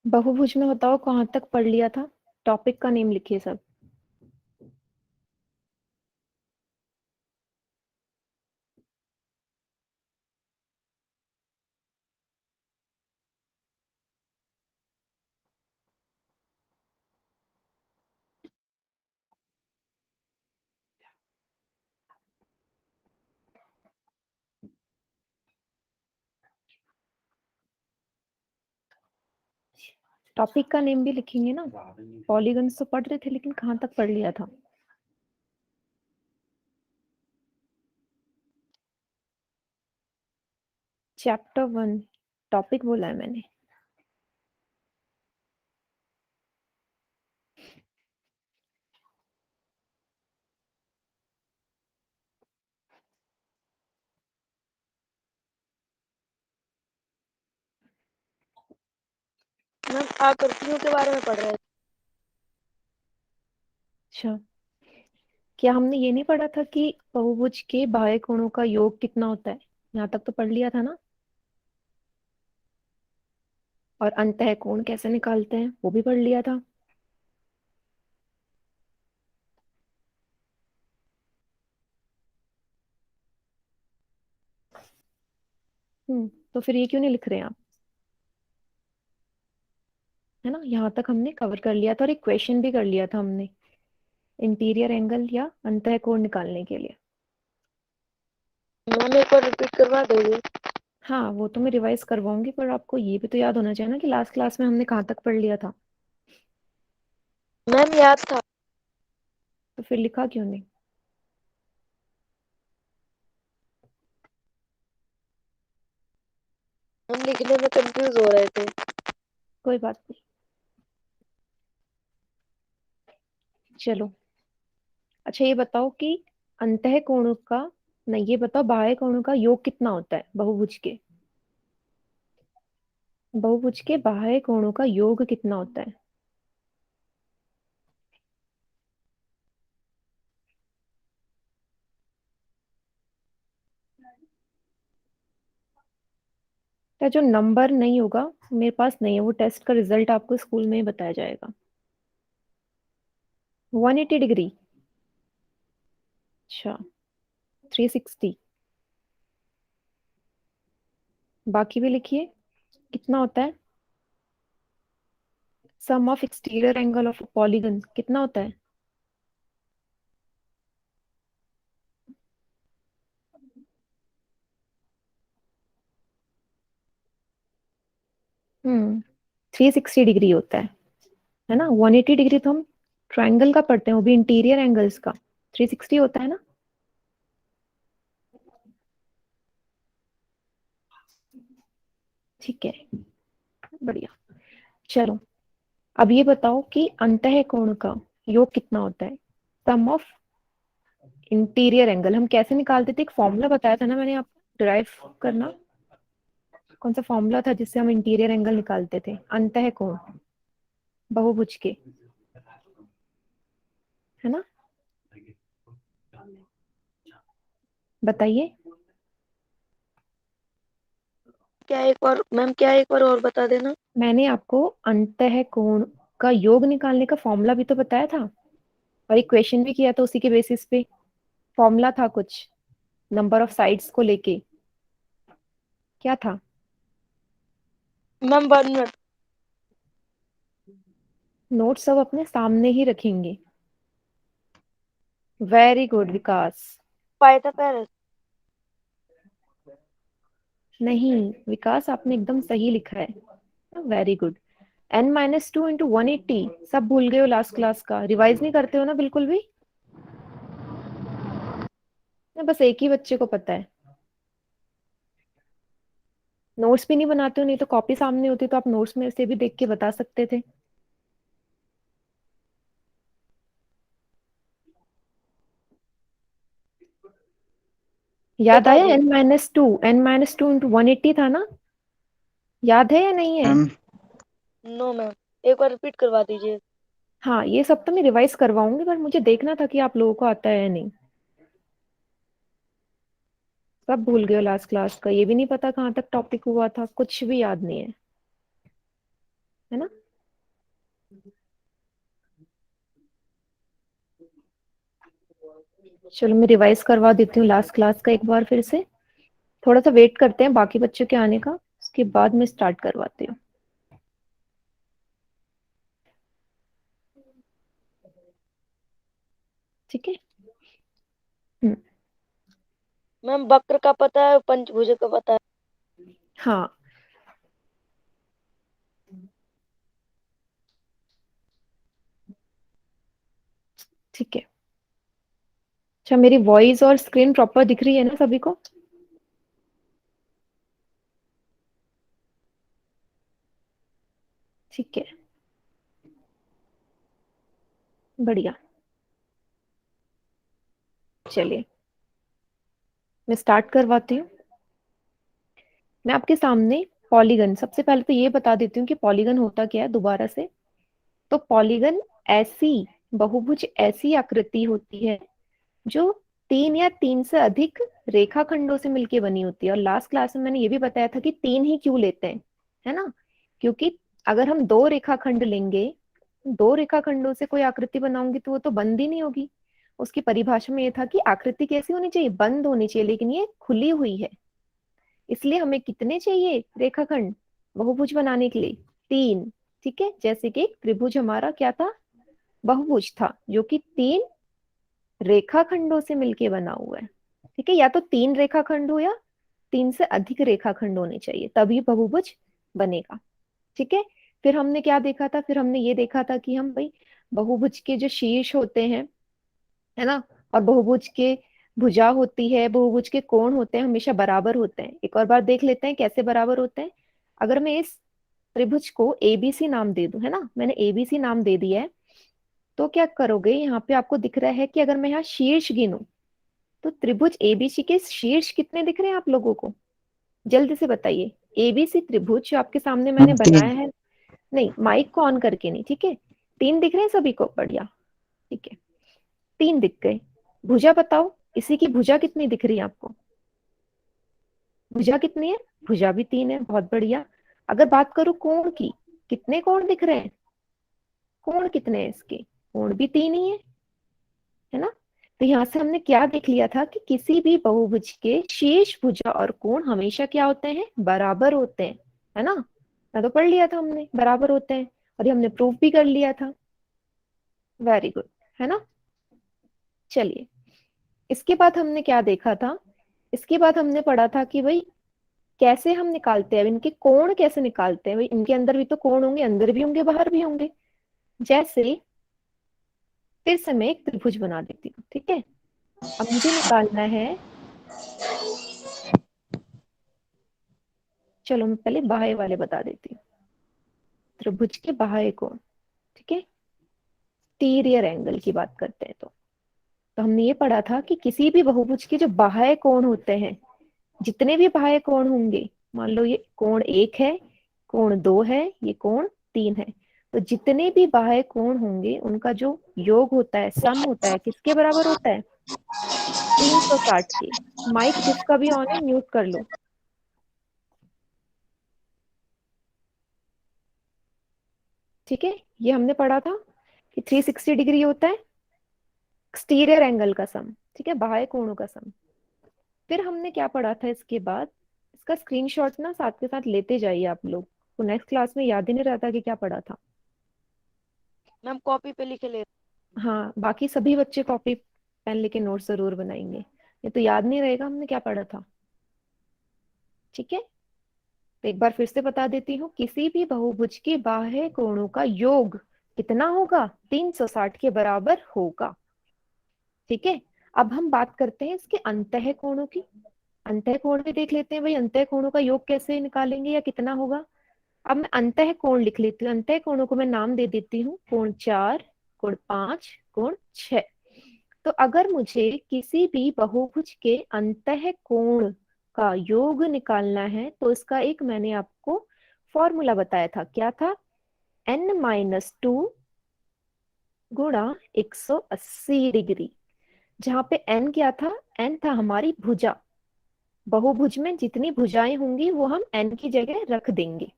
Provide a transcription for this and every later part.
बहुभुज में बताओ कहाँ तक पढ़ लिया था। टॉपिक का नेम लिखिए सब। टॉपिक का नेम भी लिखेंगे ना। पॉलीगन्स तो पढ़ रहे थे लेकिन कहाँ तक पढ़ लिया था। चैप्टर 1 टॉपिक बोला है मैंने। मैम आकृतियों के बारे में पढ़ रहे थे। अच्छा, क्या हमने ये नहीं पढ़ा था कि बहुभुज के बाह्य कोणों का योग कितना होता है। यहाँ तक तो पढ़ लिया था ना। और अंतः कोण कैसे निकालते हैं वो भी पढ़ लिया था। तो फिर ये क्यों नहीं लिख रहे हैं आप। है ना, यहाँ तक हमने कवर कर लिया था और एक क्वेश्चन भी कर लिया था हमने। इंटीरियर एंगल या अंतः कोण निकालने के लिए। मैम एक बार रिपीट करवा दोगे? हाँ, वो तो मैं रिवाइज करवाऊंगी पर आपको ये भी तो याद होना चाहिए ना कि लास्ट क्लास में हमने कहाँ तक पढ़ लिया था। मैम याद था। तो फिर लिखा क्यों नहीं। हम लिखने में कंफ्यूज हो रहे थे। कोई बात नहीं। चलो, अच्छा ये बताओ कि अंतः कोणों का, नहीं ये बताओ बाह्य कोणों का योग कितना होता है बहुभुज के। बहुभुज के बाह्य कोणों का योग कितना होता है। या जो नंबर नहीं होगा मेरे पास नहीं है, वो टेस्ट का रिजल्ट आपको स्कूल में ही बताया जाएगा। 180 डिग्री। अच्छा, 360। बाकी भी लिखिए कितना होता है। Sum of exterior angle of polygon कितना होता है। हम्म 360 डिग्री होता है ना। 180 डिग्री तो हम ट्रायंगल का पढ़ते हैं, वो भी इंटीरियर एंगल्स का। 360 होता है ना। ठीक है, बढ़िया। चलो, अब ये बताओ कि अंतः कोण का योग कितना होता है। सम ऑफ इंटीरियर एंगल हम कैसे निकालते थे, एक फॉर्मूला बताया था ना मैंने आपको डिराइव करना। कौन सा फॉर्मूला था जिससे हम इंटीरियर एंगल निकालते थे अंतः कोण बहुभुज के, है ना। बताइए। क्या एक बार और बता देना। मैंने आपको अंतः कोण का योग निकालने का फॉर्मूला भी तो बताया था और एक क्वेश्चन भी किया था उसी के बेसिस पे। फॉर्मूला था कुछ नंबर ऑफ साइड्स को लेके। क्या था। Ma'am 1 minute. नोट सब अपने सामने ही रखेंगे। वेरी गुड विकास। पाइथागोरस। नहीं विकास, आपने एकदम सही लिखा है। Very good. n-2 × 180 सब भूल गए हो लास्ट क्लास का, रिवाइज नहीं करते हो ना बिल्कुल भी। ना बस एक ही बच्चे को पता है। नोट्स भी नहीं बनाते हो, नहीं तो कॉपी सामने होती तो आप नोट्स में से भी देख के बता सकते थे। याद बता आया। दी। n-2 था ना। याद है या नहीं है। मैम नो मैम, एक बार रिपीट करवा दीजिए। हाँ, ये सब तो मैं रिवाइज करवाऊंगी पर मुझे देखना था कि आप लोगों को आता है या नहीं। सब भूल गए हो लास्ट क्लास का, ये भी नहीं पता कहाँ तक टॉपिक हुआ था, कुछ भी याद नहीं है। है ना। चलो मैं रिवाइज करवा देती हूँ लास्ट क्लास का एक बार फिर से। थोड़ा सा वेट करते हैं बाकी बच्चों के आने का, उसके बाद मैं स्टार्ट करवाती हूँ। ठीक है। मैम वक्र का पता है, पंचभुज का पता है। हाँ ठीक है। अच्छा मेरी वॉइस और स्क्रीन प्रॉपर दिख रही है ना सभी को? ठीक है, बढ़िया। चलिए मैं स्टार्ट करवाती हूँ। मैं आपके सामने पॉलीगन, सबसे पहले तो ये बता देती हूँ कि पॉलीगन होता क्या है दोबारा से। तो पॉलीगन ऐसी बहुभुज ऐसी आकृति होती है जो तीन या तीन से अधिक रेखाखंडों से मिलकर बनी होती है। और लास्ट क्लास में मैंने ये भी बताया था कि तीन ही क्यों लेते हैं, है ना। क्योंकि अगर हम दो रेखाखंड लेंगे, दो रेखाखंडों से कोई आकृति बनाऊंगी तो वो तो बंद ही नहीं होगी। उसकी परिभाषा में ये था कि आकृति कैसी होनी चाहिए, बंद होनी चाहिए, लेकिन ये खुली हुई है। इसलिए हमें कितने चाहिए रेखाखंड बहुभुज बनाने के लिए? तीन। ठीक है, जैसे कि त्रिभुज हमारा क्या था, बहुभुज था, जो कि तीन रेखाखंडों से मिलके बना हुआ है। ठीक है, या तो तीन रेखाखंड हो या तीन से अधिक रेखाखंड होने चाहिए, तभी बहुभुज बनेगा। ठीक है। फिर हमने क्या देखा था, फिर हमने ये देखा था कि हम भाई बहुभुज के जो शीर्ष होते हैं, है ना, और बहुभुज के भुजा होती है, बहुभुज के कोण होते हैं, हमेशा बराबर होते हैं। एक और बार देख लेते हैं कैसे बराबर होते हैं। अगर मैं इस त्रिभुज को एबीसी नाम दे दूं, है ना, मैंने एबीसी नाम दे दिया है, तो क्या करोगे, यहाँ पे आपको दिख रहा है कि अगर मैं यहाँ शीर्ष गिनूं तो त्रिभुज एबीसी के शीर्ष कितने दिख रहे हैं आप लोगों को? जल्दी से बताइए। एबीसी त्रिभुज जो आपके सामने मैंने मैम बनाया तीन। है, नहीं माइक को ऑन करके नहीं, ठीक है। तीन दिख रहे हैं सभी को? बढ़िया, ठीक है, तीन दिख गए। भुजा बताओ, इसी की भुजा कितनी दिख रही है आपको? भुजा कितनी है? भुजा भी तीन है, बहुत बढ़िया। अगर बात करूं कोण की, कितने कोण दिख रहे हैं? कोण कितने हैं इसके? कोण भी तीन ही है ना। तो यहाँ से हमने क्या देख लिया था कि किसी भी बहुभुज के शीर्ष भुजा और कोण हमेशा क्या होते हैं, बराबर होते हैं, है ना। मैं तो पढ़ लिया था हमने बराबर होते हैं, और ये हमने प्रूफ भी कर लिया था। वेरी गुड, है ना। चलिए, इसके बाद हमने क्या देखा था, इसके बाद हमने पढ़ा था कि भाई कैसे हम निकालते हैं इनके कोण, कैसे निकालते हैं भाई, इनके अंदर भी तो कोण होंगे, अंदर भी होंगे बाहर भी होंगे। जैसे फिर से मैं एक त्रिभुज बना देती हूँ, ठीक है। अब मुझे निकालना है, चलो मैं पहले बाह्य वाले बता देती हूँ। त्रिभुज के बाह्य कोण, ठीक है, एक्सटीरियर एंगल की बात करते हैं तो हमने ये पढ़ा था कि किसी भी बहुभुज के जो बाह्य कोण होते हैं, जितने भी बाह्य कोण होंगे, मान लो ये कोण एक है, कोण दो है, ये कोण तीन है, तो जितने भी बाह्य कोण होंगे उनका जो योग होता है, सम होता है, किसके बराबर होता है? 360 के। माइक जिसका भी ऑन है म्यूट कर लो। ठीक है, ये हमने पढ़ा था कि 360 डिग्री होता है एक्सटीरियर एंगल का सम, ठीक है, बाह्य कोणों का सम। फिर हमने क्या पढ़ा था इसके बाद, इसका स्क्रीनशॉट ना साथ के साथ लेते जाइए आप लोग, तो नेक्स्ट क्लास में याद ही नहीं रहता कि क्या पढ़ा था। मैम कॉपी पे लिखे ले। हाँ, बाकी सभी बच्चे कॉपी पेन लेके नोट जरूर बनाएंगे, ये तो याद नहीं रहेगा हमने क्या पढ़ा था। ठीक है, तो एक बार फिर से बता देती हूँ, किसी भी बहुभुज के बाह्य कोणों का योग कितना होगा? 360 के बराबर होगा। ठीक है, अब हम बात करते हैं इसके अंतः कोणों की। अंतः कोण भी देख लेते हैं भाई, अंतः कोणों का योग कैसे निकालेंगे या कितना होगा। अब मैं अंतः कोण लिख लेती हूँ, अंतः कोणों को मैं नाम दे देती हूँ, कोण 4, कोण 5, कोण 6। तो अगर मुझे किसी भी बहुभुज के अंतः कोण का योग निकालना है तो इसका एक मैंने आपको फॉर्मूला बताया था, क्या था? n-2 गुणा 180 डिग्री। जहां पे n क्या था? n था हमारी भुजा। बहुभुज में जितनी भुजाएं होंगी वो हम n की जगह रख देंगे।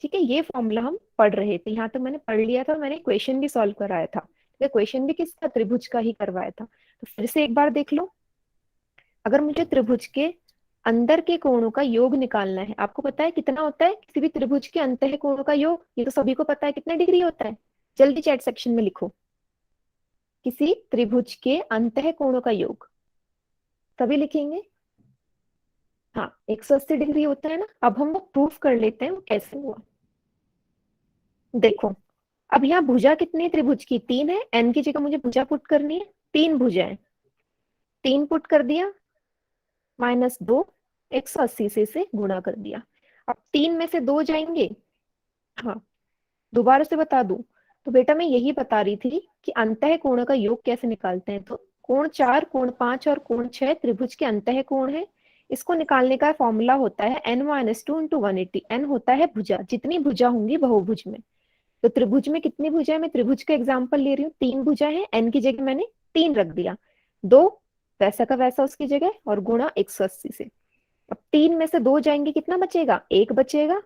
ठीक है, ये फॉर्मूला हम पढ़ रहे थे, यहाँ तक मैंने पढ़ लिया था, मैंने क्वेश्चन भी सॉल्व कराया था। ठीक है, क्वेश्चन भी किसका, त्रिभुज का ही करवाया था। तो फिर से एक बार देख लो, अगर मुझे त्रिभुज के अंदर के कोणों का योग निकालना है, आपको पता है कितना होता है किसी भी त्रिभुज के अंतः कोणों का योग, ये तो सभी को पता है, कितना डिग्री होता है, जल्दी चैट सेक्शन में लिखो, किसी त्रिभुज के अंतः कोणों का योग, सभी लिखेंगे। हाँ, 180 डिग्री होता है ना। अब हम वो प्रूफ कर लेते हैं वो कैसे हुआ। देखो, अब यहाँ भुजा कितनी है त्रिभुज की, 3 है, एन की जगह मुझे भुजा पुट करनी है, 3 भुजा है, 3 पुट कर दिया, -2, 180 से गुणा कर दिया। अब 3 में से 2 जाएंगे। हाँ, दोबारा से बता दूं, तो बेटा मैं यही बता रही थी कि अंतः कोण का योग कैसे निकालते हैं। तो कोण 4, कोण 5 और कोण 6 त्रिभुज के अंतः कोण है। इसको निकालने का फॉर्मूला होता है n-2 इंटू 180। n होता है भुजा, जितनी भुजा होंगी बहुभुज में। तो त्रिभुज में कितनी भुजा है, मैं त्रिभुज का एग्जांपल ले रही हूँ, 3 भुजा है, n की जगह मैंने 3 रख दिया, 2 वैसा का वैसा उसकी जगह और गुणा 180 से। अब 3 में से 2 जाएंगे, कितना बचेगा, 1 बचेगा।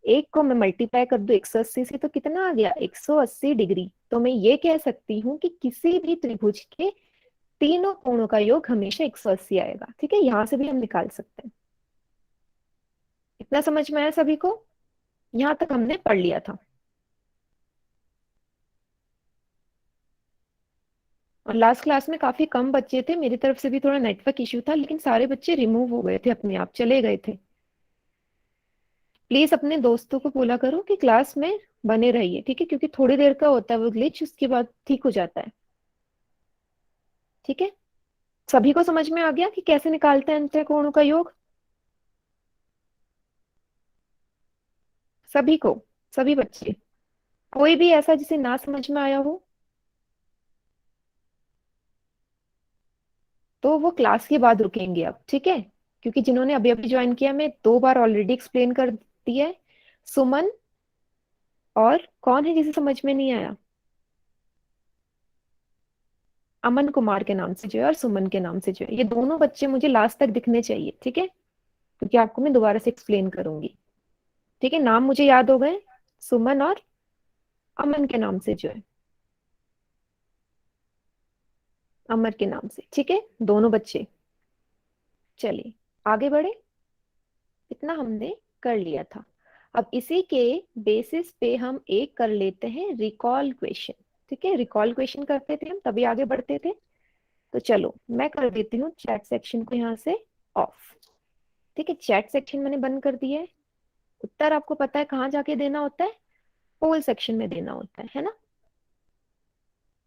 एक को मैं मल्टीप्लाई कर दूं 180 से, तो कितना आ गया, 180 डिग्री। तो मैं ये कह सकती हूँ कि किसी भी त्रिभुज के तीनों कोणों का योग हमेशा 180 आएगा। ठीक है, यहां से भी हम निकाल सकते हैं। इतना समझ में आया सभी को, यहां तक हमने पढ़ लिया था। और लास्ट क्लास में काफी कम बच्चे थे, मेरी तरफ से भी थोड़ा नेटवर्क इश्यू था, लेकिन सारे बच्चे रिमूव हो गए थे, अपने आप चले गए थे। प्लीज अपने दोस्तों को बोला करो कि क्लास में बने रहिए, ठीक है, क्योंकि थोड़ी देर का होता है वो ग्लिच, उसके बाद ठीक हो जाता है। ठीक है, सभी को समझ में आ गया कि कैसे निकालते हैं अंतःकोणों का योग, सभी को, सभी बच्चे, कोई भी ऐसा जिसे ना समझ में आया हो तो वो क्लास के बाद रुकेंगे अब, ठीक है, क्योंकि जिन्होंने अभी अभी ज्वाइन किया, मैं 2 बार ऑलरेडी एक्सप्लेन कर दिया है। सुमन, और कौन है जिसे समझ में नहीं आया, अमन कुमार के नाम से जो है और सुमन के नाम से जो है, ये दोनों बच्चे मुझे लास्ट तक दिखने चाहिए, ठीक है, क्योंकि आपको मैं दोबारा से एक्सप्लेन करूंगी। ठीक है, नाम मुझे याद हो गए, सुमन और अमन के नाम से जो है, अमर के नाम से, ठीक है, दोनों बच्चे। चलिए आगे बढ़े, इतना हमने कर लिया था। अब इसी के बेसिस पे हम एक कर लेते हैं रिकॉल क्वेश्चन। ठीक है, रिकॉल क्वेश्चन करते थे हम, तभी आगे बढ़ते थे। तो चलो मैं कर देती हूँ चैट सेक्शन को यहाँ से ऑफ। ठीक है, चैट सेक्शन मैंने बंद कर दिया है। उत्तर आपको पता है कहाँ जाके देना होता है, पोल सेक्शन में देना होता है ना।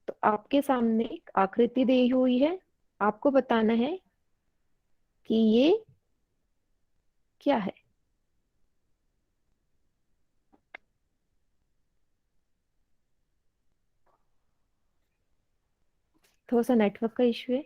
तो आपके सामने एक आकृति दी हुई है, आपको बताना है कि ये क्या है। थोड़ा सा नेटवर्क का इश्यू है।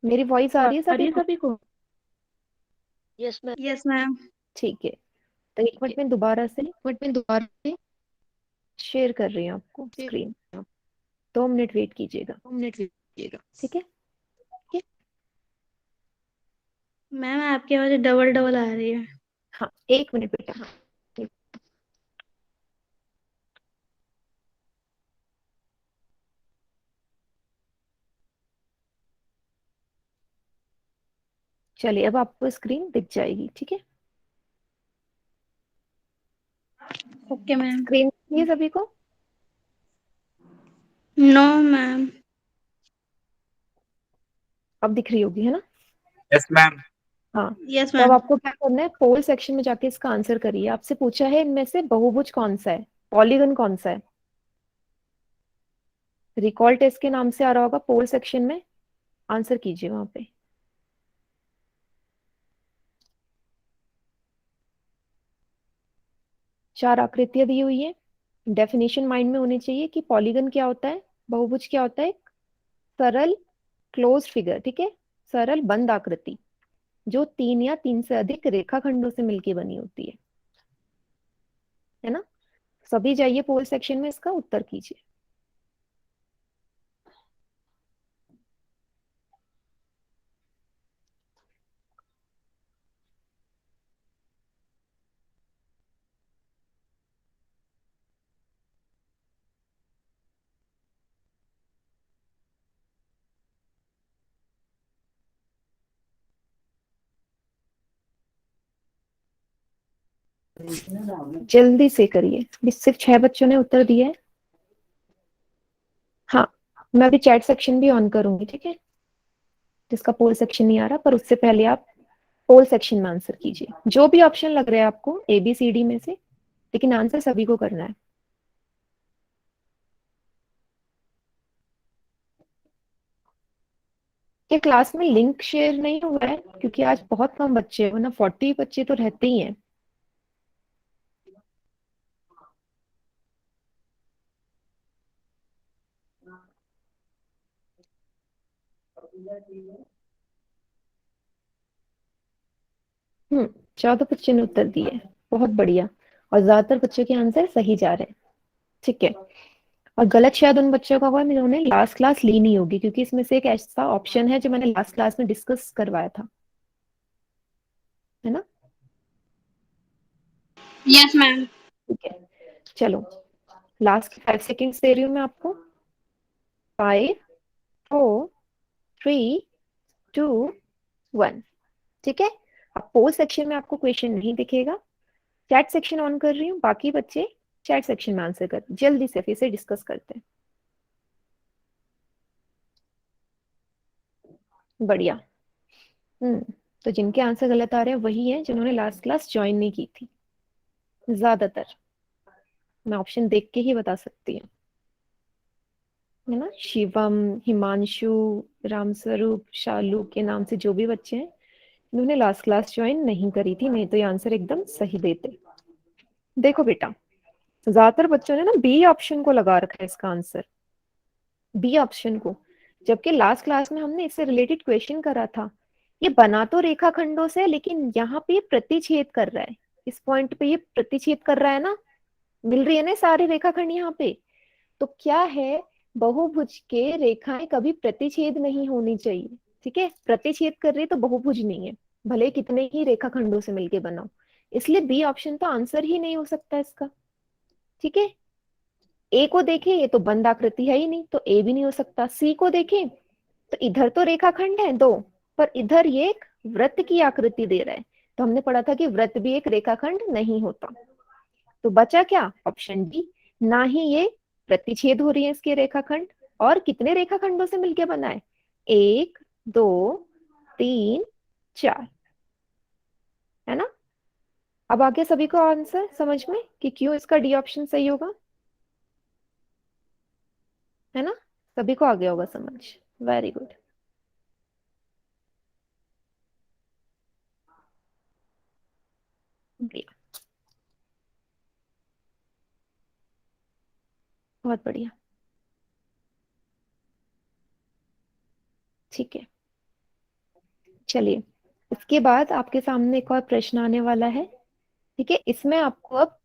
मेरी वॉइस आ रही है आ रही सभी है को, सभी को? Yes ma'am. Yes ma'am. ठीक है। तो एक मिनट में दोबारा से शेयर कर रही हूँ आपको स्क्रीन, 2 मिनट वेट कीजिएगा, ठीक है। मैम आपकी आवाज डबल डबल आ रही है। हाँ, 1 मिनट बेटा, हाँ। चलिए अब आपको स्क्रीन दिख जाएगी, ठीक है। Okay ma'am. स्क्रीन ये सभी को, नो मैम। अब दिख रही होगी है ना। Yes ma'am. हाँ, यस तो अब मैम। आपको क्या करना है, पोल सेक्शन में जाके इसका आंसर करिए। आपसे पूछा है इनमें से बहुभुज कौन सा है, पॉलीगन कौन सा है। रिकॉल टेस्ट के नाम से आ रहा होगा पोल सेक्शन में, आंसर कीजिए वहां पे। चार आकृतियां दी हुई है, डेफिनेशन माइंड में होनी चाहिए कि पॉलीगन क्या होता है, बहुभुज क्या होता है, एक सरल क्लोज्ड फिगर, ठीक है। सरल बंद आकृति जो 3 या 3 से अधिक रेखाखंडों से मिलकर बनी होती है ना? सभी जाइए पोल सेक्शन में, इसका उत्तर कीजिए। जल्दी से करिए, सिर्फ 6 बच्चों ने उत्तर दिया है। हाँ, मैं अभी चैट सेक्शन भी ऑन करूंगी, ठीक है? जिसका पोल सेक्शन नहीं आ रहा, पर उससे पहले आप पोल सेक्शन में आंसर कीजिए, जो भी ऑप्शन लग रहा है आपको ABCD में से, लेकिन आंसर सभी को करना है। क्या क्लास में लिंक शेयर नहीं हुआ है? क्योंकि आज बहुत कम बच्चे हैं, वरना 40 बच्चे तो रहते ही हैं। हम्म, 14 बच्चे ने उत्तर दिए, बहुत बढ़िया। और ज्यादातर बच्चों के आंसर सही जा रहे हैं, ठीक है। और गलत शायद उन बच्चों का हुआ जिन्होंने लास्ट क्लास ली नहीं होगी, क्योंकि इसमें से एक ऐसा ऑप्शन है जो मैंने लास्ट क्लास में डिस्कस करवाया था, है ना? Yes ma'am. ठीक है, चलो लास्ट 5 सेकेंड्स दे रही हूँ मैं आपको। 5, 4, 3, 2, 1। ठीक है, अब पोस्ट सेक्शन में आपको क्वेश्चन नहीं दिखेगा। चैट सेक्शन ऑन कर रही हूँ, बाकी बच्चे चैट सेक्शन में आंसर कर, जल्दी से फिर से डिस्कस करते हैं। बढ़िया। तो जिनके आंसर गलत आ रहे हैं वही है जिन्होंने लास्ट क्लास ज्वाइन नहीं की थी, ज्यादातर। मैं ऑप्शन देख के ही बता सकती हूँ, है ना? शिवम, हिमांशु, रामस्वरूप, शालू के नाम से जो भी बच्चे हैं, इन्होंने लास्ट क्लास ज्वाइन नहीं करी थी, नहीं तो ये आंसर एकदम सही देते। देखो बेटा, ज्यादातर बच्चों ने ना बी ऑप्शन को लगा रखा है इसका आंसर, बी ऑप्शन को, जबकि लास्ट क्लास में हमने इससे रिलेटेड क्वेश्चन करा था। ये बना तो रेखाखंडों से, लेकिन यहाँ पे ये प्रतिच्छेद कर रहा है, इस पॉइंट पे ये प्रतिच्छेद कर रहा है ना, मिल रही है ना सारे रेखाखंड यहाँ पे। तो क्या है, बहुभुज के रेखाएं कभी प्रतिच्छेद नहीं होनी चाहिए, ठीक है? प्रतिच्छेद कर रही तो बहुभुज नहीं है, भले कितने ही रेखाखंडों से मिलके बनाओ। इसलिए बी ऑप्शन तो आंसर ही नहीं हो सकता इसका, ठीक है? ए को देखें, ये तो बंद आकृति है ही नहीं, तो ए भी नहीं हो सकता। सी को देखें तो इधर तो रेखाखंड है दो, पर इधर ये एक वृत्त की आकृति दे रहा है, तो हमने पढ़ा था कि वृत्त भी एक रेखाखंड नहीं होता। तो बचा क्या? ऑप्शन डी, ना ही ये प्रतिच्छेद हो रही है इसके रेखाखंड, और कितने रेखाखंडों से मिलके बना है? 1, 2, 3, 4, है ना? अब आगे सभी को आंसर समझ में कि क्यों इसका डी ऑप्शन सही होगा, है ना? सभी को आ गया होगा समझ। Very good. बढ़िया, बहुत बढ़िया, ठीक है। चलिए, इसके बाद आपके सामने एक और प्रश्न आने वाला है, ठीक है? इसमें आपको अब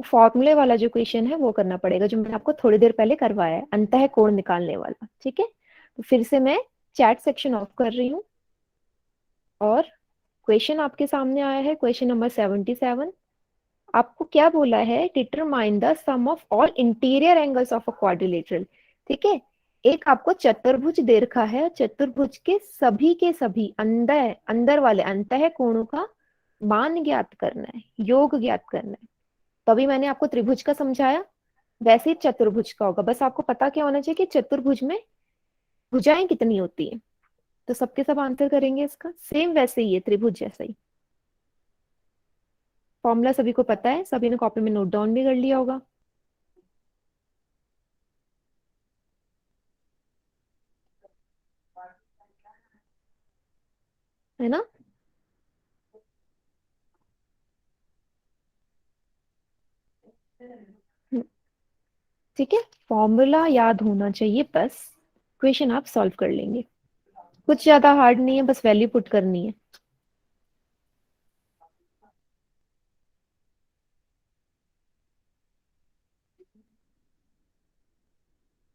फॉर्मूले वाला जो क्वेश्चन है वो करना पड़ेगा, जो मैंने आपको थोड़ी देर पहले करवाया है, अंतः कोण निकालने वाला, ठीक है? तो फिर से मैं चैट सेक्शन ऑफ कर रही हूँ, और क्वेश्चन आपके सामने आया है, क्वेश्चन नंबर 77। आपको क्या बोला है? Determine the sum of all interior angles of a quadrilateral, ठीक है? एक आपको चतुर्भुज दे रखा है, चतुर्भुज के सभी अंदर अंदर वाले अंतः कोणों का मान ज्ञात करना है, योग ज्ञात करना है। तभी मैंने आपको त्रिभुज का समझाया, वैसे ही चतुर्भुज का होगा। बस आपको पता क्या होना चाहिए कि चतुर्भुज में भुजाएं कितनी होती है, तो सबके सब आंसर करेंगे इसका, सेम वैसे ही है त्रिभुज जैसा ही। फॉर्मूला सभी को पता है, सभी ने कॉपी में नोट डाउन भी कर लिया होगा, है ना? हम्म, ठीक है, फॉर्मूला याद होना चाहिए बस, क्वेश्चन आप सॉल्व कर लेंगे, कुछ ज्यादा हार्ड नहीं है, बस वैल्यू पुट करनी है।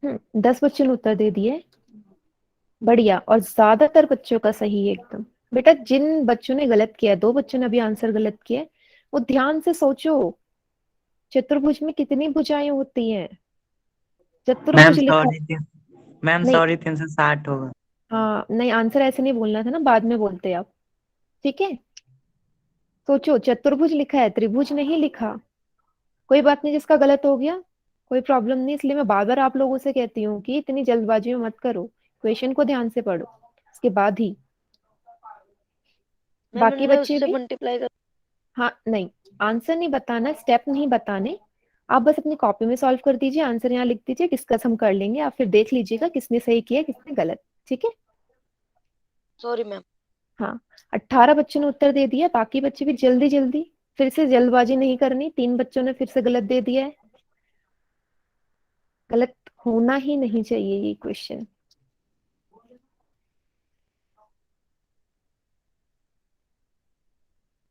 हम्म, 10 बच्चों ने उत्तर दे दिए। बढ़िया, और ज्यादातर बच्चों का सही है एकदम। बेटा जिन बच्चों ने गलत किया है, 2 बच्चों ने अभी आंसर गलत किया है, वो ध्यान से सोचो, चतुर्भुज में कितनी भुजाएं होती हैं? मैम चतुर्भुज लिखा है। सॉरी, मैम नहीं, सॉरी 360 होगा। हाँ नहीं, आंसर ऐसे नहीं बोलना था ना, बाद में बोलते आप। ठीक है, सोचो, चतुर्भुज लिखा है, त्रिभुज नहीं लिखा। कोई बात नहीं, जिसका गलत हो गया कोई प्रॉब्लम नहीं, इसलिए मैं बार बार आप लोगों से कहती हूँ कि इतनी जल्दबाजी में मत करो, क्वेश्चन को ध्यान से पढ़ो, उसके बाद ही। मैम बाकी इनमें बच्चे उससे भी। मल्टीप्लाई कर। हाँ नहीं, आंसर नहीं बताना, स्टेप नहीं बताने, आप बस अपनी कॉपी में सॉल्व कर दीजिए, आंसर यहाँ लिख दीजिए, डिस्कस हम कर लेंगे, आप फिर देख लीजिएगा किसने सही किया किसने गलत। ठीक है। Sorry ma'am. हाँ, 18 बच्चों ने उत्तर दे दिया, बाकी बच्चे भी जल्दी जल्दी, फिर से जल्दबाजी नहीं करनी। 3 बच्चों ने फिर से गलत दे दिया है, गलत होना ही नहीं चाहिए ये क्वेश्चन।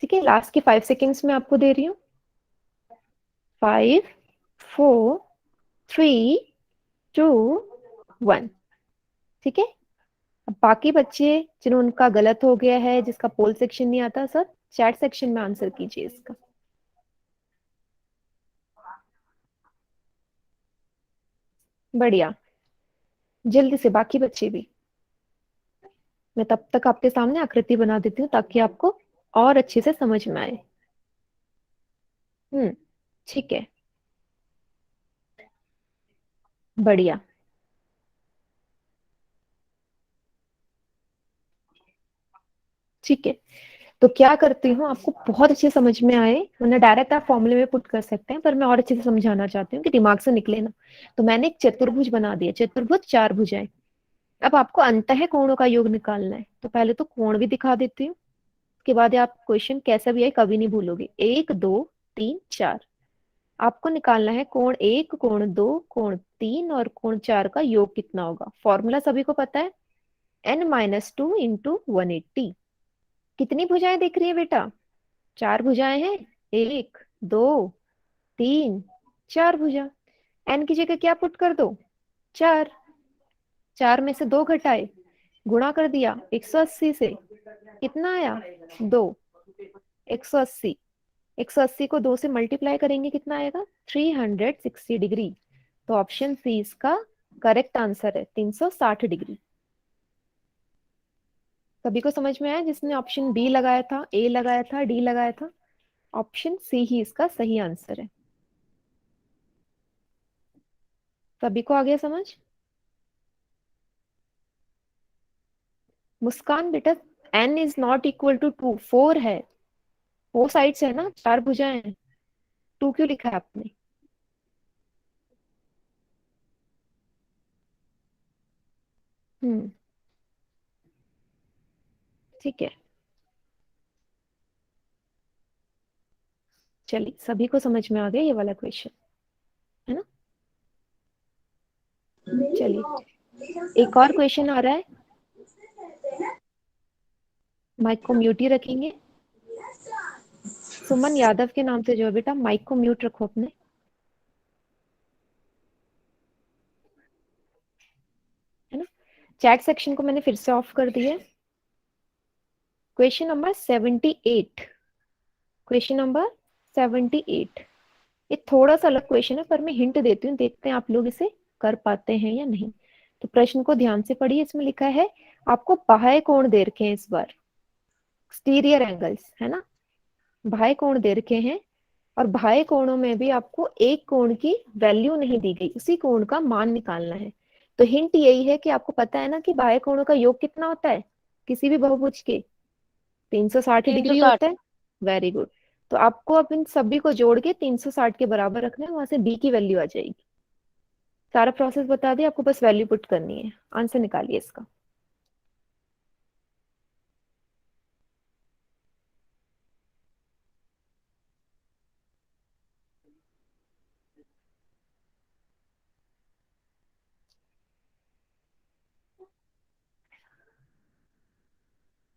ठीक है, लास्ट के 5 सेकेंड्स में आपको दे रही हूँ। 5, 4, 3, 2, 1। ठीक है, अब बाकी बच्चे जिनका गलत हो गया है, जिसका पोल सेक्शन नहीं आता, सब चैट सेक्शन में आंसर कीजिए इसका। बढ़िया, जल्दी से बाकी बच्चे भी। मैं तब तक आपके सामने आकृति बना देती हूँ ताकि आपको और अच्छे से समझ में आए। ठीक है, बढ़िया। ठीक है, तो क्या करती हूँ, आपको बहुत अच्छे समझ में आए, वरना डायरेक्ट आप फॉर्मूले में पुट कर सकते हैं, पर मैं और अच्छे से समझाना चाहती हूँ कि दिमाग से निकले ना। तो मैंने एक चतुर्भुज बना दिया, चतुर्भुज 4 भुजाएं। अब आपको अंतः कोणों का योग निकालना है, तो पहले तो कोण भी दिखा देती हूँ, उसके बाद आप क्वेश्चन कैसा भी आए कभी नहीं भूलोगे। 1, 2, 3, 4, आपको निकालना है कोण 1, कोण 2, कोण 3 और कोण 4 का योग कितना होगा। फॉर्मूला सभी को पता है, n-2 इंटू 180। कितनी भुजाएं दिख रही है बेटा? 4 भुजाएं हैं, 1, 2, 3, 4 भुजा। n की जगह क्या पुट कर दो? 4। 4 में से 2 घटाए, गुणा कर दिया 180 से, कितना आया? 2। 180, 180 को 2 से मल्टीप्लाई करेंगे, कितना आएगा? 360 डिग्री। तो ऑप्शन सी इसका करेक्ट आंसर है, 360 डिग्री। सभी को समझ में आया जिसने ऑप्शन बी लगाया था, ए लगाया था, डी लगाया था? ऑप्शन सी ही इसका सही आंसर है। सभी को आ गया समझ? मुस्कान बेटा, n is not equal to 2, 4 है, 4 साइड्स है ना, 4 भुजाएं हैं, 2 क्यों लिखा है आपने? हम्म, ठीक है, चलिए सभी को समझ में आ गया ये वाला क्वेश्चन, है ना? चलिए, एक और क्वेश्चन आ रहा है, माइक को म्यूट ही रखेंगे। सुमन यादव के नाम से जो है बेटा, माइक को म्यूट रखो अपने, है ना? चैट सेक्शन को मैंने फिर से ऑफ कर दिया। Question number 78, question number 78। ये थोड़ा सा अलग क्वेश्चन है, पर मैं हिंट देती हूँ, देखते हैं आप लोग इसे कर पाते हैं या नहीं। तो प्रश्न को ध्यान से पढ़िए, इसमें लिखा है आपको बाह्य कोण दे रखे हैं इस बार, एक्सटीरियर एंगल्स, है ना? बाह्य कोण दे रखे हैं, और बाह्य कोणों में भी आपको एक कोण की वैल्यू नहीं दी गई, उसी कोण का मान निकालना है। तो हिंट यही है कि आपको पता है ना कि बाह्य कोणों का योग कितना होता है किसी भी बहुभुज के? 360 डिग्री 360। होता है। Very good. तो आपको अब इन सभी को जोड़ के 360 के बराबर रखना है, वहां से बी की वैल्यू आ जाएगी। सारा प्रोसेस बता दिया आपको, बस वैल्यू पुट करनी है, आंसर निकालिए इसका।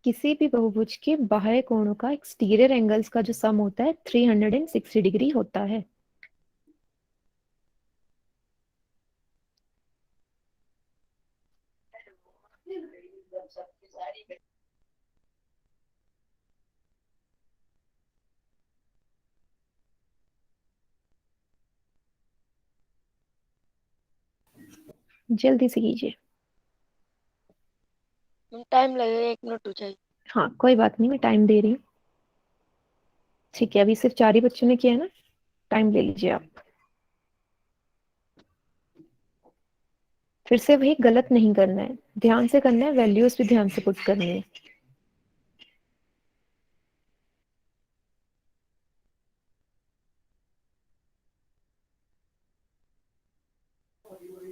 किसी भी बहुभुज के बाह्य कोणों का एक्सटीरियर एंगल्स का जो सम होता है 360 डिग्री होता है। जल्दी से कीजिए। टाइम लगेगा, 1 मिनट हो जाएगी। हाँ कोई बात नहीं, मैं टाइम दे रही हूँ। ठीक है, अभी सिर्फ 4 ही बच्चों ने किया है ना, टाइम ले लीजिए आप। फिर से वही गलत नहीं करना है, ध्यान से करना है, वैल्यूज भी ध्यान से पुट करनी है।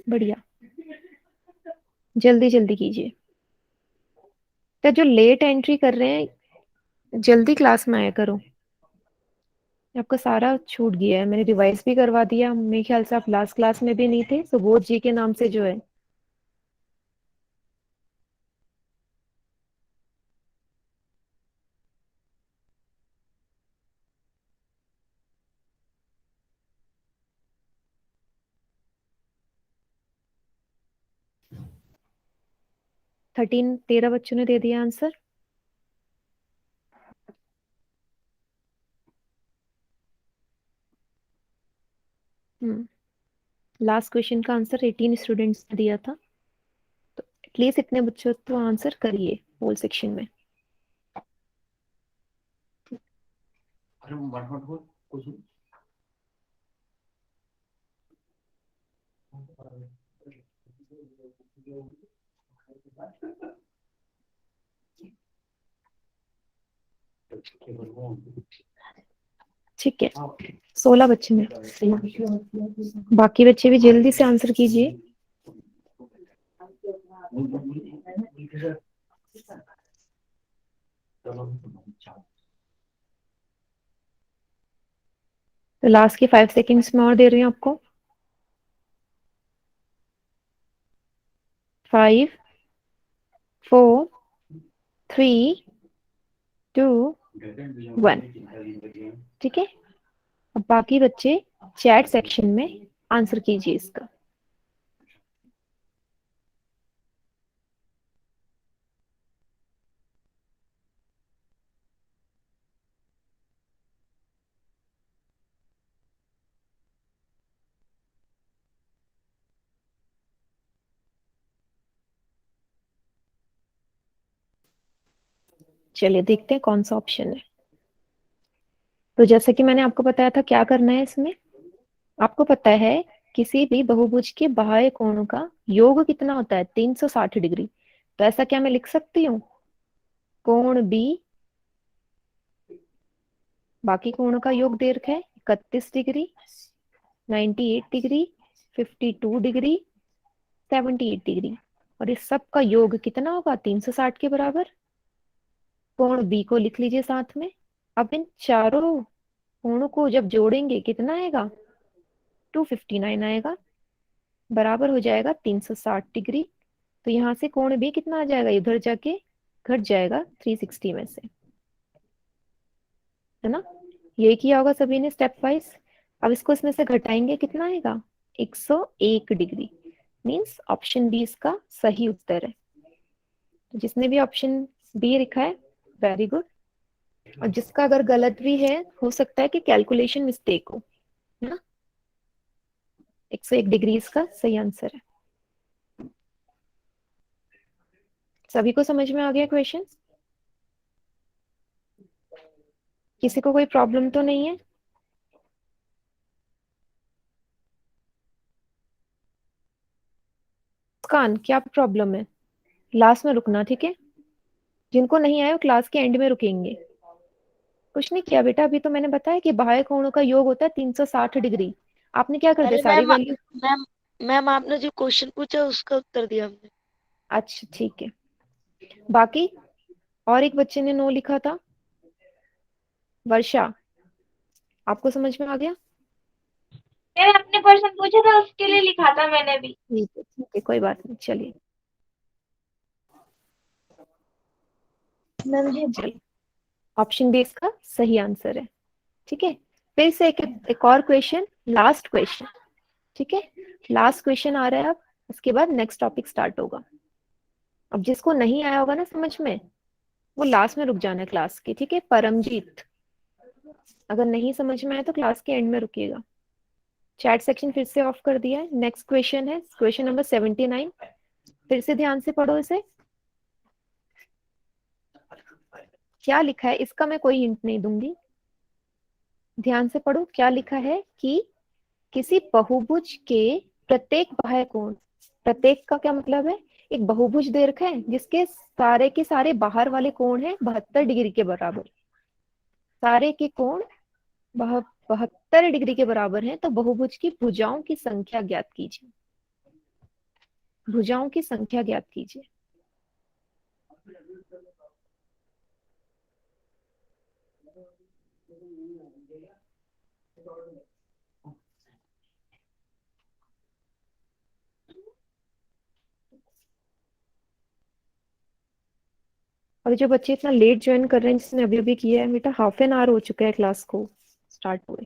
बढ़िया, जल्दी जल्दी कीजिए। तो जो लेट एंट्री कर रहे हैं जल्दी क्लास में आया करो, आपका सारा छूट गया है। मैंने रिवाइज भी करवा दिया, मेरे ख्याल से आप लास्ट क्लास में भी नहीं थे। सुबोध जी के नाम से जो है। थर्टीन 13 बच्चों ने दे दिया आंसर। लास्ट क्वेश्चन का आंसर 18 स्टूडेंट्स ने दिया था, तो एटलीस्ट इतने बच्चों तो आंसर करिए होल सेक्शन में। ठीक है, 16 बच्चे ने, बाकी बच्चे भी जल्दी से आंसर कीजिए। तो लास्ट के 5 सेकेंड्स में और दे रही हूँ आपको। 5 4 3 2 1। ठीक है, अब बाकी बच्चे चैट सेक्शन में आंसर कीजिए इसका। चलिए देखते हैं कौन सा ऑप्शन है। तो जैसे कि मैंने आपको बताया था क्या करना है इसमें, आपको पता है किसी भी बहुभुज के बाह्य कोणों का योग कितना होता है, 360 डिग्री। तो ऐसा क्या मैं लिख सकती हूँ, कोण बी बाकी कोणों का योग दे रखा है 31 डिग्री, 98 डिग्री, 52 डिग्री, 78 डिग्री, और इस सब का योग कितना होगा 360 के बराबर। कोण बी को लिख लीजिए साथ में। अब इन चारों कोणों को जब जोड़ेंगे कितना आएगा, 259 आएगा, बराबर हो जाएगा 360 डिग्री। तो यहाँ से कोण भी कितना आ जाएगा, इधर जाके घट जाएगा 360 में से, है ना। ये किया होगा सभी ने स्टेप वाइज। अब इसको इसमें से घटाएंगे, कितना आएगा 101 डिग्री। मीन्स ऑप्शन बी इसका सही उत्तर है। तो जिसने भी ऑप्शन बी लिखा है वेरी गुड। और जिसका अगर गलत भी है, हो सकता है कि कैलकुलेशन मिस्टेक हो, है ना। 101 डिग्री इसका सही आंसर है। सभी को समझ में आ गया क्वेश्चन? किसी को कोई प्रॉब्लम तो नहीं है? मुस्कान क्या प्रॉब्लम है? लास्ट में रुकना, ठीक है। जिनको नहीं आया वो क्लास के एंड में रुकेंगे। कुछ नहीं किया बेटा, अभी तो मैंने बताया कि बाह्य कोणों का योग होता है 360 डिग्री। आपने क्या कर दिया, अरे सारी मैम, वैल्यू। मैम मैम आपने जो क्वेश्चन पूछा उसका उत्तर दिया हमने। अच्छा ठीक है, बाकी और एक बच्चे ने नो लिखा था, वर्षा, आपको समझ में आ गया? मैंने अपने क्वेश्चन पूछा था उसके लिए लिखा था मैंने भी। ठीक है कोई बात नहीं, चलिए। मैम जी चलिए, ऑप्शन बी इसका सही आंसर है। ठीक है, फिर से एक और क्वेश्चन, लास्ट क्वेश्चन। ठीक है, लास्ट क्वेश्चन आ रहा है अब, उसके बाद नेक्स्ट टॉपिक स्टार्ट होगा। अब जिसको नहीं आया होगा ना समझ में, वो लास्ट में रुक जाना है क्लास के। ठीक है, परमजीत, अगर नहीं समझ में आया तो क्लास के एंड में रुकिएगा। चैट सेक्शन फिर से ऑफ कर दिया है। नेक्स्ट क्वेश्चन है क्वेश्चन नंबर 79। फिर से ध्यान से पढ़ो इसे। क्या लिखा है इसका मैं कोई हिंट नहीं दूंगी, ध्यान से पढ़ो। क्या लिखा है कि किसी बहुभुज के प्रत्येक बाह्य कोण, प्रत्येक का क्या मतलब है, एक बहुभुज दे रखा है जिसके सारे के सारे बाहर वाले कोण हैं 72 डिग्री के बराबर। सारे के कोण 72 डिग्री के बराबर हैं, तो बहुभुज की भुजाओं की संख्या ज्ञात कीजिए। भुजाओं की संख्या ज्ञात कीजिए। और जो बच्चे इतना लेट ज्वाइन कर रहे हैं, जिसने अभी अभी किया है, बेटा हाफ एन आवर हो चुका है क्लास को स्टार्ट हुए।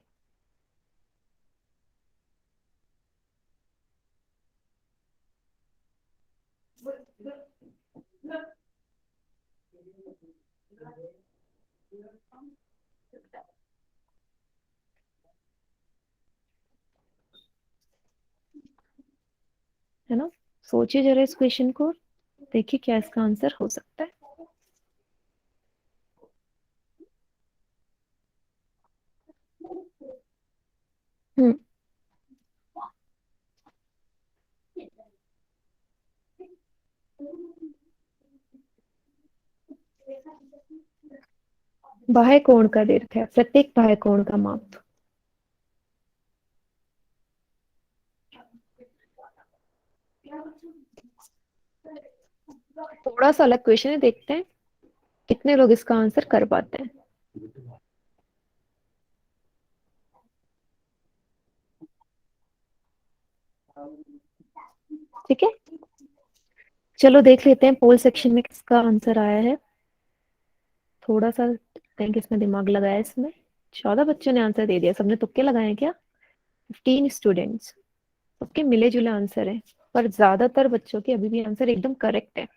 है ना, सोचिए जरा इस क्वेश्चन को, देखिए क्या इसका आंसर हो सकता है। हम्म, बाह्य कोण का दे रखा है, प्रत्येक बाह्य कोण का माप। थोड़ा सा अलग क्वेश्चन है, देखते हैं कितने लोग इसका आंसर कर पाते हैं। ठीक है, चलो देख लेते हैं पोल सेक्शन में किसका आंसर आया है। थोड़ा सा देखते हैं किसने दिमाग लगाया इसमें। 14 बच्चों ने आंसर दे दिया, सबने तुक्के लगाए हैं क्या? 15 स्टूडेंट्स, सबके मिले जुले आंसर है, पर ज्यादातर बच्चों के अभी भी आंसर एकदम करेक्ट है।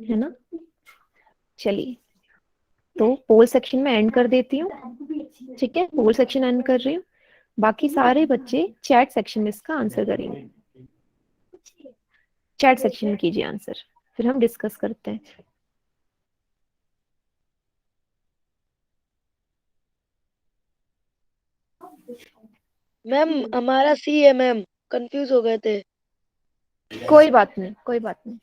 है ना, चलिए तो पोल सेक्शन में एंड कर देती हूँ। ठीक है, पोल सेक्शन एंड कर रही हूँ, बाकी सारे बच्चे चैट सेक्शन में इसका आंसर करेंगे। चैट सेक्शन में कीजिए आंसर, फिर हम डिस्कस करते हैं। मैम हमारा सी है मैम, कंफ्यूज हो गए थे। कोई बात नहीं, कोई बात नहीं।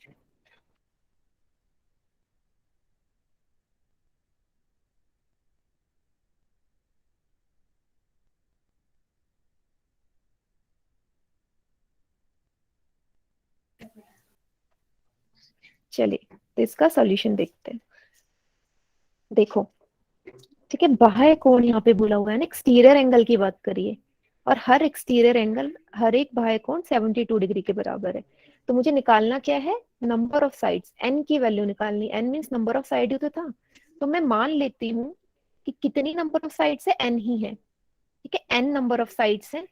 चलिए तो इसका सॉल्यूशन देखते हैं। देखो, ठीक है, बाह्य कोण यहाँ पे बोला हुआ है ना, एक्सटीरियर एंगल की बात करिए, और हर एक्सटीरियर एंगल, हर एक बाह्य कोण 72 डिग्री के बराबर है। तो मुझे निकालना क्या है, नंबर ऑफ साइड्स, एन की वैल्यू निकालनी। N means number of side ही तो था, तो मैं मान लेती हूँ कि कितनी नंबर ऑफ साइड्स है, एन ही है। ठीक है, एन नंबर ऑफ साइड्स है।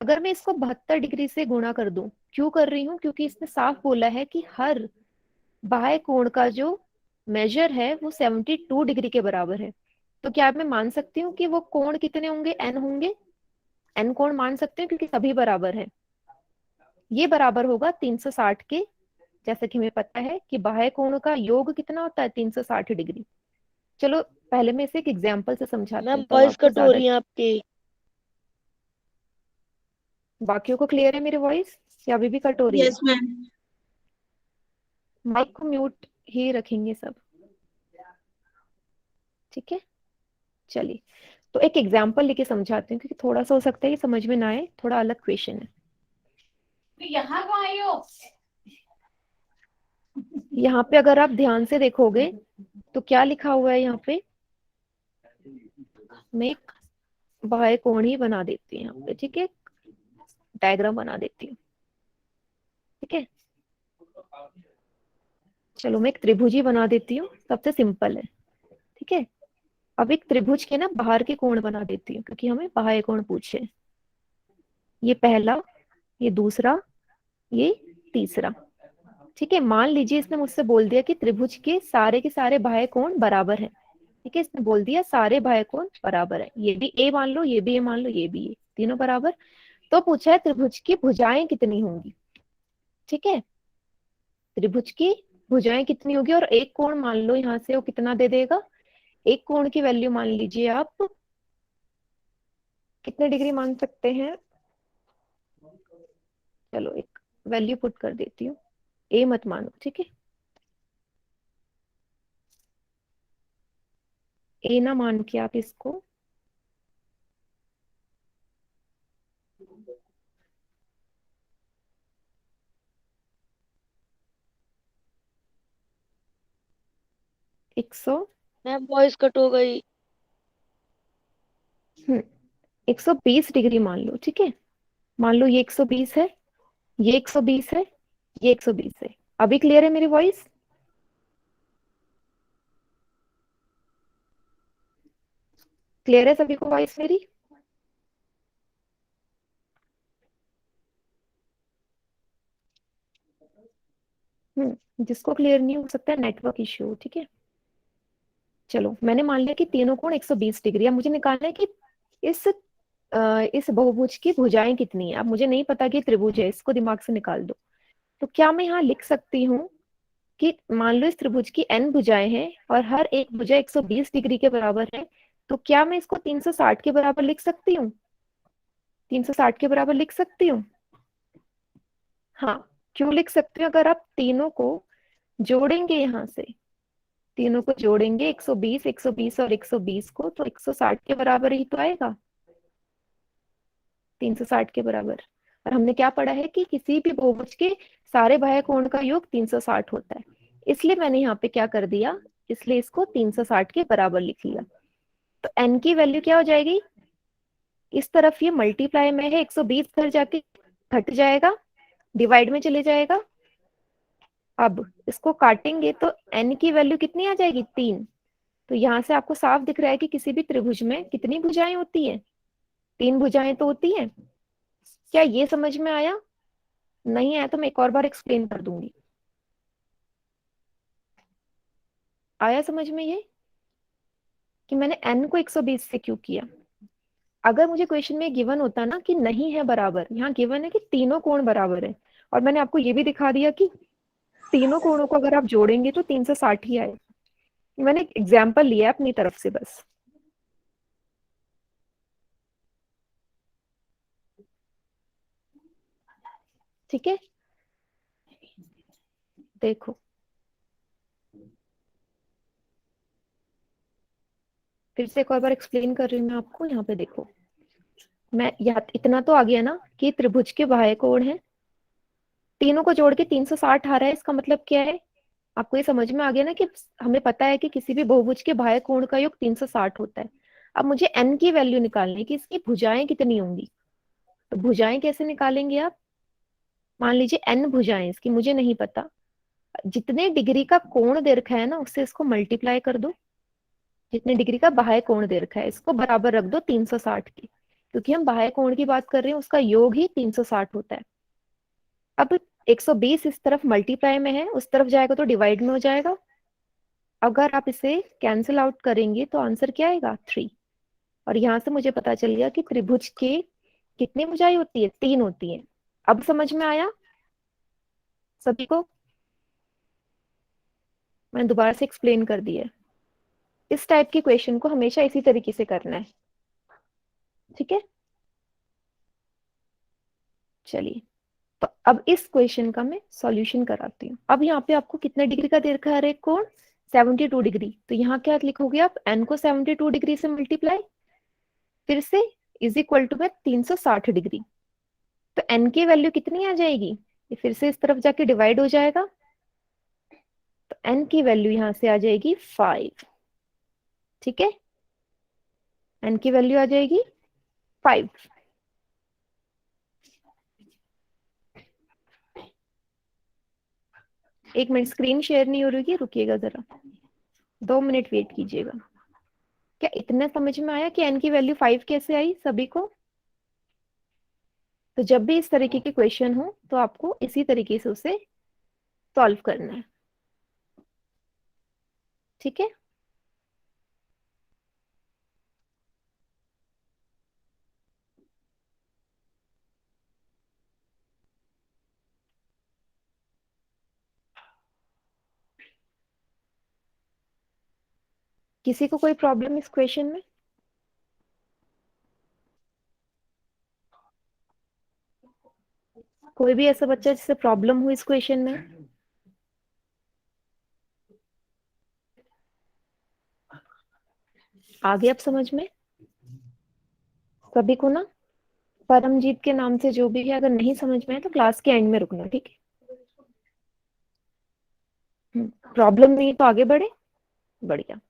अगर मैं इसको 72 डिग्री से गुणा कर दूं, क्यों कर रही हूँ, क्योंकि इसने साफ बोला है कि हर बाह्य कोण का जो मेजर है वो 72 डिग्री के बराबर है। तो क्या मैं मान सकती हूँ कि वो कोण कितने होंगे, एन होंगे। एन कोण मान सकते हैं क्योंकि सभी बराबर है। ये बराबर होगा 360 के, जैसे कि हमें पता है कि बाह्य कोण का योग कितना होता है, 360 डिग्री। चलो पहले मैं इसे एक एग्जांपल से समझाती मैम हूँ, तब वॉइस आपको कट हो ज्यादा। रही है आपकी। बाकियों को क्लियर है मेरी वॉइस या अभी भी कट हो रही है? Yes ma'am. माइक को म्यूट ही रखेंगे सब। ठीक है, चलिए तो एक एग्जांपल लेके समझाती हूँ, क्योंकि थोड़ा सा हो सकता है कि समझ में ना आए, थोड़ा अलग क्वेश्चन है। यहाँ को आई हो, यहाँ पे अगर आप ध्यान से देखोगे तो क्या लिखा हुआ है यहाँ पे, मैं एक बाह्य कोण ही बना देती हूँ यहाँ पे। ठीक है, डायग्राम बना देती हूँ, ठीक है। चलो मैं एक त्रिभुज ही बना देती हूँ, सबसे सिंपल है, ठीक है। अब एक त्रिभुज के ना बाहर के कोण बना देती हूँ, क्योंकि हमें बाह्य कोण पूछे। ये पहला, ये दूसरा, ये तीसरा, ठीक है। मान लीजिए इसने मुझसे बोल दिया कि त्रिभुज के सारे बाह्य कोण बराबर है, ठीक है। इसने बोल दिया सारे बाह्य कोण बराबर है, ये भी ए मान लो, ये भी ए मान लो, ये भी ए, तीनों बराबर। तो पूछा है त्रिभुज की भुजाएं कितनी होंगी, ठीक है। त्रिभुज की भुजाएं कितनी होगी, और एक कोण मान लो यहाँ से वो कितना दे देगा। एक कोण की वैल्यू मान लीजिए आप कितने डिग्री मान सकते हैं। चलो एक वैल्यू पुट कर देती हूँ, ए मत मानो, ठीक है। ए ना मान के आप इसको एक सौ मैम वॉइस कट हो गई। 120 डिग्री मान लो, ठीक है। मान लो ये 120 है, ये 120 है, ये 120 है। अभी क्लियर है मेरी वॉइस? क्लियर है सभी को वॉइस मेरी? जिसको क्लियर नहीं हो सकता है नेटवर्क इश्यू, ठीक है। चलो मैंने मान लिया कि तीनों कोण 120 डिग्री। अब मुझे निकालना है कि इस इस बहुभुज की भुजाएं कितनी है। अब मुझे नहीं पता कि त्रिभुज है, इसको दिमाग से निकाल दो। तो क्या मैं यहाँ लिख सकती हूँ कि मान लो इस त्रिभुज की n भुजाएं हैं और हर एक भुजा 120 डिग्री के बराबर है, तो क्या मैं इसको 360 के बराबर लिख सकती हूँ? 360 के बराबर लिख सकती हूँ? हाँ, क्यों लिख सकती हूँ? अगर आप तीनों को जोड़ेंगे, यहाँ से तीनों को जोड़ेंगे 120 120 और 120 को, तो 160 के बराबर ही तो आएगा, 360 के बराबर। और हमने क्या पढ़ा है कि किसी भी बहुभुज के सारे बाह्य कोण का योग 360 होता है। इसलिए मैंने यहाँ पे क्या कर दिया, इसलिए इसको 360 के बराबर लिख लिया। तो n की वैल्यू क्या हो जाएगी, इस तरफ ये मल्टीप्लाई में है, 120 घर जाके घट जाएगा, डिवाइड में चले जाएगा। अब इसको काटेंगे तो n की वैल्यू कितनी आ जाएगी, 3। तो यहाँ से आपको साफ दिख रहा है कि किसी भी त्रिभुज में कितनी भुजाएं होती हैं, 3 भुजाएं तो होती हैं। क्या ये समझ में आया? नहीं आया तो मैं एक और बार एक्सप्लेन कर दूंगी। आया समझ में ये कि मैंने n को 120 से क्यों किया? अगर मुझे क्वेश्चन में गिवन होता ना कि नहीं है बराबर, यहाँ गिवन है कि तीनों कोण बराबर है, और मैंने आपको ये भी दिखा दिया कि तीनों कोणों को अगर आप जोड़ेंगे तो 360 ही आएगा। मैंने एक एग्जाम्पल लिया है अपनी तरफ से बस, ठीक है। देखो फिर से एक और बार एक्सप्लेन कर रही हूँ मैं आपको। यहाँ पे देखो, मैं यहाँ इतना तो आ गया ना कि त्रिभुज के बाह्य कोण है, तीनों को जोड़ के 360 आ रहा है। इसका मतलब क्या है, आपको ये समझ में आ गया ना कि हमें पता है कि किसी भी बहुभुज के बाह्य कोण का योग 360 होता है। अब मुझे n की वैल्यू निकालनी है कि इसकी भुजाएं कितनी होंगी। तो भुजाएं कैसे निकालेंगे आप? मान लीजिए n भुजाएं इसकी मुझे नहीं पता, जितने डिग्री का कोण दे रखा है ना उससे इसको मल्टीप्लाई कर दो। जितने डिग्री का बाह्य कोण दे रखा है इसको बराबर रख दो 360 के, क्योंकि हम बाह्य कोण की बात कर रहे हैं, उसका योग ही 360 होता है। अब 120 इस तरफ मल्टीप्लाई में है, उस तरफ जाएगा तो डिवाइड में हो जाएगा। अगर आप इसे कैंसिल आउट करेंगे तो आंसर क्या आएगा, 3। और यहां से मुझे पता चल गया कि त्रिभुज के कितनी भुजाएं होती है, 3 होती है। अब समझ में आया सभी को? मैंने दोबारा से एक्सप्लेन कर दिया है। इस टाइप के क्वेश्चन को हमेशा इसी तरीके से करना है, ठीक है। चलिए, तो अब इस क्वेश्चन का मैं सॉल्यूशन कराती हूँ। अब यहाँ पे आपको कितने डिग्री का दे रखा है हर एक कोण, 72 डिग्री। तो यहाँ क्या लिखोगे आप, n को 72 डिग्री से मल्टीप्लाई, फिर से इज इक्वल टू में 360 डिग्री। तो n की वैल्यू कितनी आ जाएगी, ये फिर से इस तरफ जाके डिवाइड हो जाएगा। तो n की वैल्यू यहाँ से आ जाएगी 5, ठीक है। n की वैल्यू आ जाएगी 5। एक मिनट, स्क्रीन शेयर नहीं हो रही है, रुकिएगा जरा, 2 मिनट वेट कीजिएगा। क्या इतना समझ में आया कि n की वैल्यू 5 कैसे आई सभी को? तो जब भी इस तरीके के क्वेश्चन हो तो आपको इसी तरीके से उसे सॉल्व करना है, ठीक है। किसी को कोई प्रॉब्लम इस क्वेश्चन में? कोई भी ऐसा बच्चा जिससे प्रॉब्लम हो इस क्वेश्चन में? आगे आप समझ में सभी को ना? परमजीत के नाम से जो भी है, अगर नहीं समझ में आए तो क्लास के एंड में रुकना, ठीक है। प्रॉब्लम नहीं है तो आगे बढ़े। बढ़िया।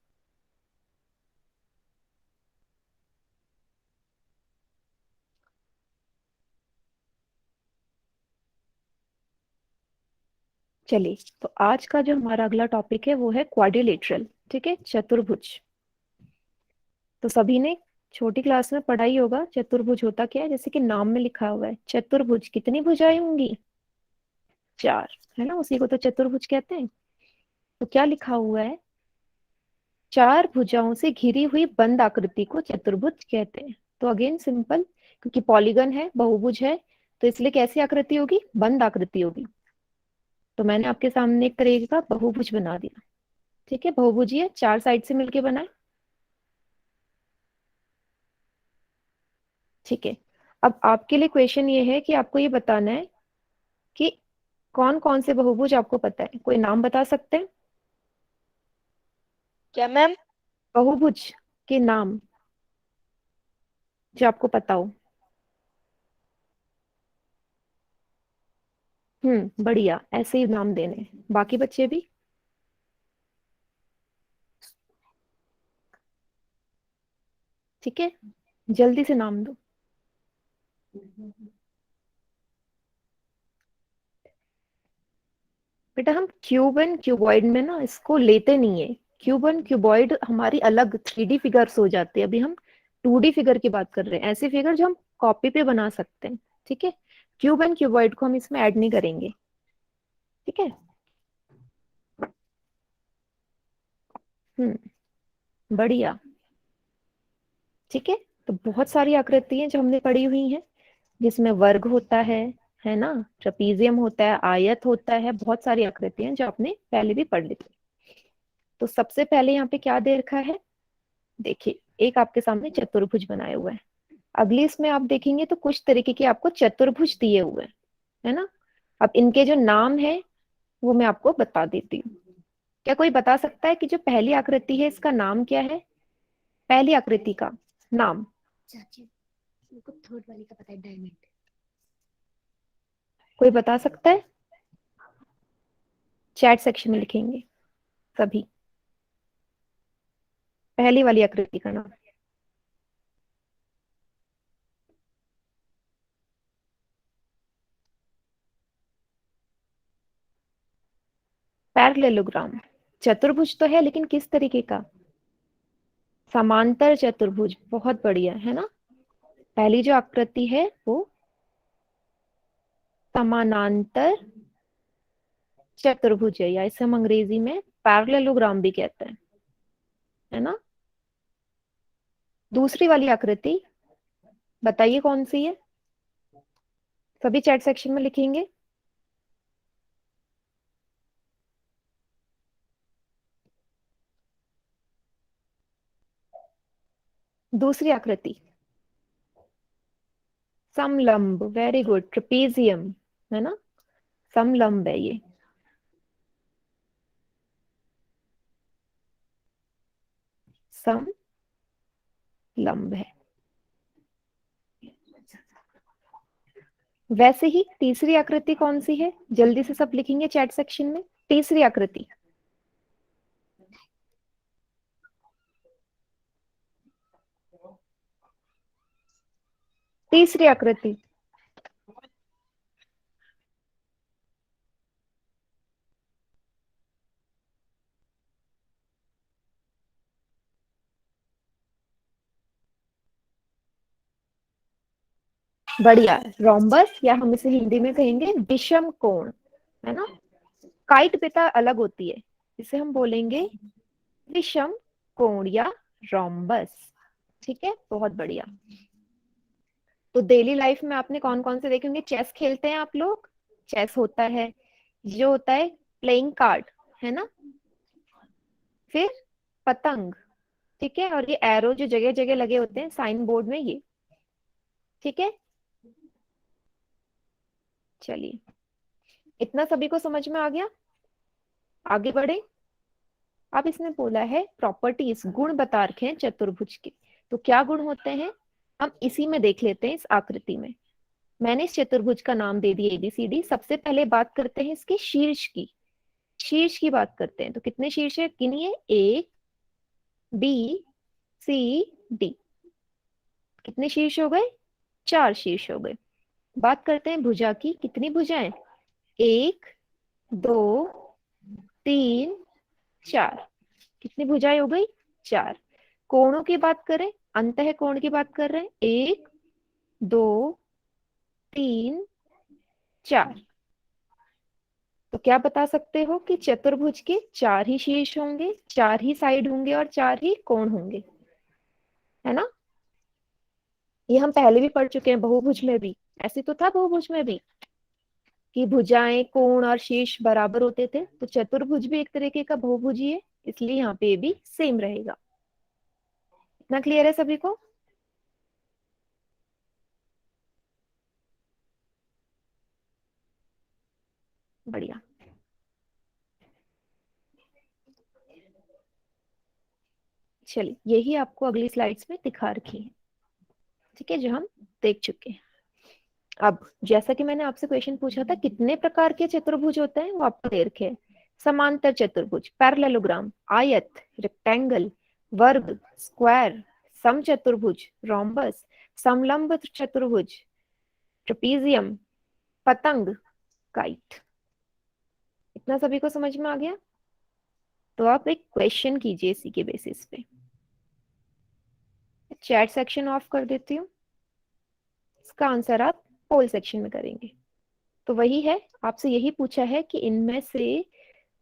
चलिए, तो आज का जो हमारा अगला टॉपिक है वो है क्वाड्रिलेटरल, ठीक है, चतुर्भुज। तो सभी ने छोटी क्लास में पढ़ा ही होगा चतुर्भुज होता क्या है। जैसे कि नाम में लिखा हुआ है, चतुर्भुज कितनी भुजाएं होंगी? 4, है ना, उसी को तो चतुर्भुज कहते हैं। तो क्या लिखा हुआ है? 4 भुजाओं से घिरी हुई बंद आकृति को चतुर्भुज कहते हैं। तो अगेन सिंपल, क्योंकि पॉलीगन है, बहुभुज है, तो इसलिए कैसी आकृति होगी? बंद आकृति होगी। तो मैंने आपके सामने एक तरीके का बहुभुज बना दिया, ठीक है। बहुभुज ये 4 साइड से मिलके बना है, ठीक है। अब आपके लिए क्वेश्चन ये है कि आपको ये बताना है कि कौन कौन से बहुभुज आपको पता है। कोई नाम बता सकते हैं? क्या मैम? बहुभुज के नाम जो आपको पता हो। बढ़िया, ऐसे ही नाम देने हैं। बाकी बच्चे भी? ठीक है, जल्दी से नाम दो। बेटा हम क्यूब एंड क्यूबॉइड में ना इसको लेते नहीं है। क्यूब एंड क्यूबॉइड हमारी अलग 3D फिगर्स हो जाती है। अभी हम 2D फिगर की बात कर रहे हैं, ऐसे फिगर जो हम कॉपी पे बना सकते हैं, ठीक है। क्यूब एंड क्यूबॉइड को हम इसमें ऐड नहीं करेंगे, ठीक है। हम्म बढ़िया, ठीक है। तो बहुत सारी आकृति हैं जो हमने पढ़ी हुई हैं, जिसमें वर्ग होता है ना, ट्रेपीजियम होता है, आयत होता है, बहुत सारी आकृतियां हैं जो आपने पहले भी पढ़ ली थी। तो सबसे पहले यहाँ पे क्या दे रखा है? देखिए, एक आपके सामने चतुर्भुज बनाया हुआ है। अगली इसमें आप देखेंगे तो कुछ तरीके के आपको चतुर्भुज दिए हुए हैं, है ना। अब इनके जो नाम है वो मैं आपको बता देती हूँ। क्या कोई बता सकता है कि जो पहली आकृति है इसका नाम क्या है? पहली आकृति का नाम? चाची मेरे को थर्ड वाली का पता है, डायमंड। कोई बता सकता है? चैट सेक्शन में लिखेंगे सभी पहली वाली आकृति का नाम। पैरेललोग्राम। चतुर्भुज तो है, लेकिन किस तरीके का? समांतर चतुर्भुज, बहुत बढ़िया, है ना। पहली जो आकृति है वो समानांतर चतुर्भुज है, या इसे हम अंग्रेजी में पैरेललोग्राम भी कहते हैं, है ना। दूसरी वाली आकृति बताइए कौन सी है? सभी चैट सेक्शन में लिखेंगे। दूसरी आकृति समलंब, वेरी गुड, ट्रेपीजियम, है ना, समलंब है ये। समलंब है। वैसे ही तीसरी आकृति कौन सी है? जल्दी से सब लिखेंगे चैट सेक्शन में। तीसरी आकृति तीसरी आकृति बढ़िया। रोम्बस या हम इसे हिंदी में कहेंगे विषम कोण, है ना। काइट पिता अलग होती है, इसे हम बोलेंगे विषम कोण या रोम्बस। ठीक है, बहुत बढ़िया। तो डेली लाइफ में आपने कौन कौन से देखे होंगे? चेस खेलते हैं आप लोग? चेस होता है, जो होता है प्लेइंग कार्ड, है ना। फिर पतंग, ठीक है, और ये एरो जो जगह जगह लगे होते हैं साइन बोर्ड में, ये ठीक है। चलिए, इतना सभी को समझ में आ गया? आगे बढ़े। अब इसने बोला है प्रॉपर्टीज, गुण बता रखे हैं चतुर्भुज के। तो क्या गुण होते हैं हम इसी में देख लेते हैं, इस आकृति में। मैंने इस चतुर्भुज का नाम दे दिया एबीसीडी। सबसे पहले बात करते हैं इसके शीर्ष की। शीर्ष की बात करते हैं, तो कितने शीर्ष है गिनिए? A B C D. कितने शीर्ष हो गए? 4 शीर्ष हो गए। बात करते हैं भुजा की। कितनी भुजाएं? 1 2 3 4। कितनी भुजाएं हो गई? 4। कोणों की बात करें, अंतः कोण की बात कर रहे हैं, 1 2 3 4। तो क्या बता सकते हो कि चतुर्भुज के 4 ही शीर्ष होंगे, 4 ही साइड होंगे और 4 ही कोण होंगे, है ना। ये हम पहले भी पढ़ चुके हैं बहुभुज में भी। ऐसे तो था बहुभुज में भी कि भुजाएं कोण और शीर्ष बराबर होते थे। तो चतुर्भुज भी एक तरीके का बहुभुज ही है, इसलिए यहाँ पे भी सेम रहेगा। इतना क्लियर है सभी को? बढ़िया। चलिए, यही आपको अगली स्लाइड्स में दिखा रखी है, ठीक है, जो हम देख चुके हैं। अब जैसा कि मैंने आपसे क्वेश्चन पूछा था कितने प्रकार के चतुर्भुज होते हैं, वो आपको दे रखे हैं। समांतर चतुर्भुज, पैरेललोग्राम, आयत, रेक्टेंगल, वर्ग, स्क्वायर, समचतुर्भुज, रोम्बस, समलंब चतुर्भुज, ट्रेपीजियम, पतंग, काइट। इतना सभी को समझ में आ गया? तो आप एक क्वेश्चन कीजिए इसी के बेसिस पे। चैट सेक्शन ऑफ कर देती हूँ, इसका आंसर आप पोल सेक्शन में करेंगे। तो वही है, आपसे यही पूछा है कि इनमें से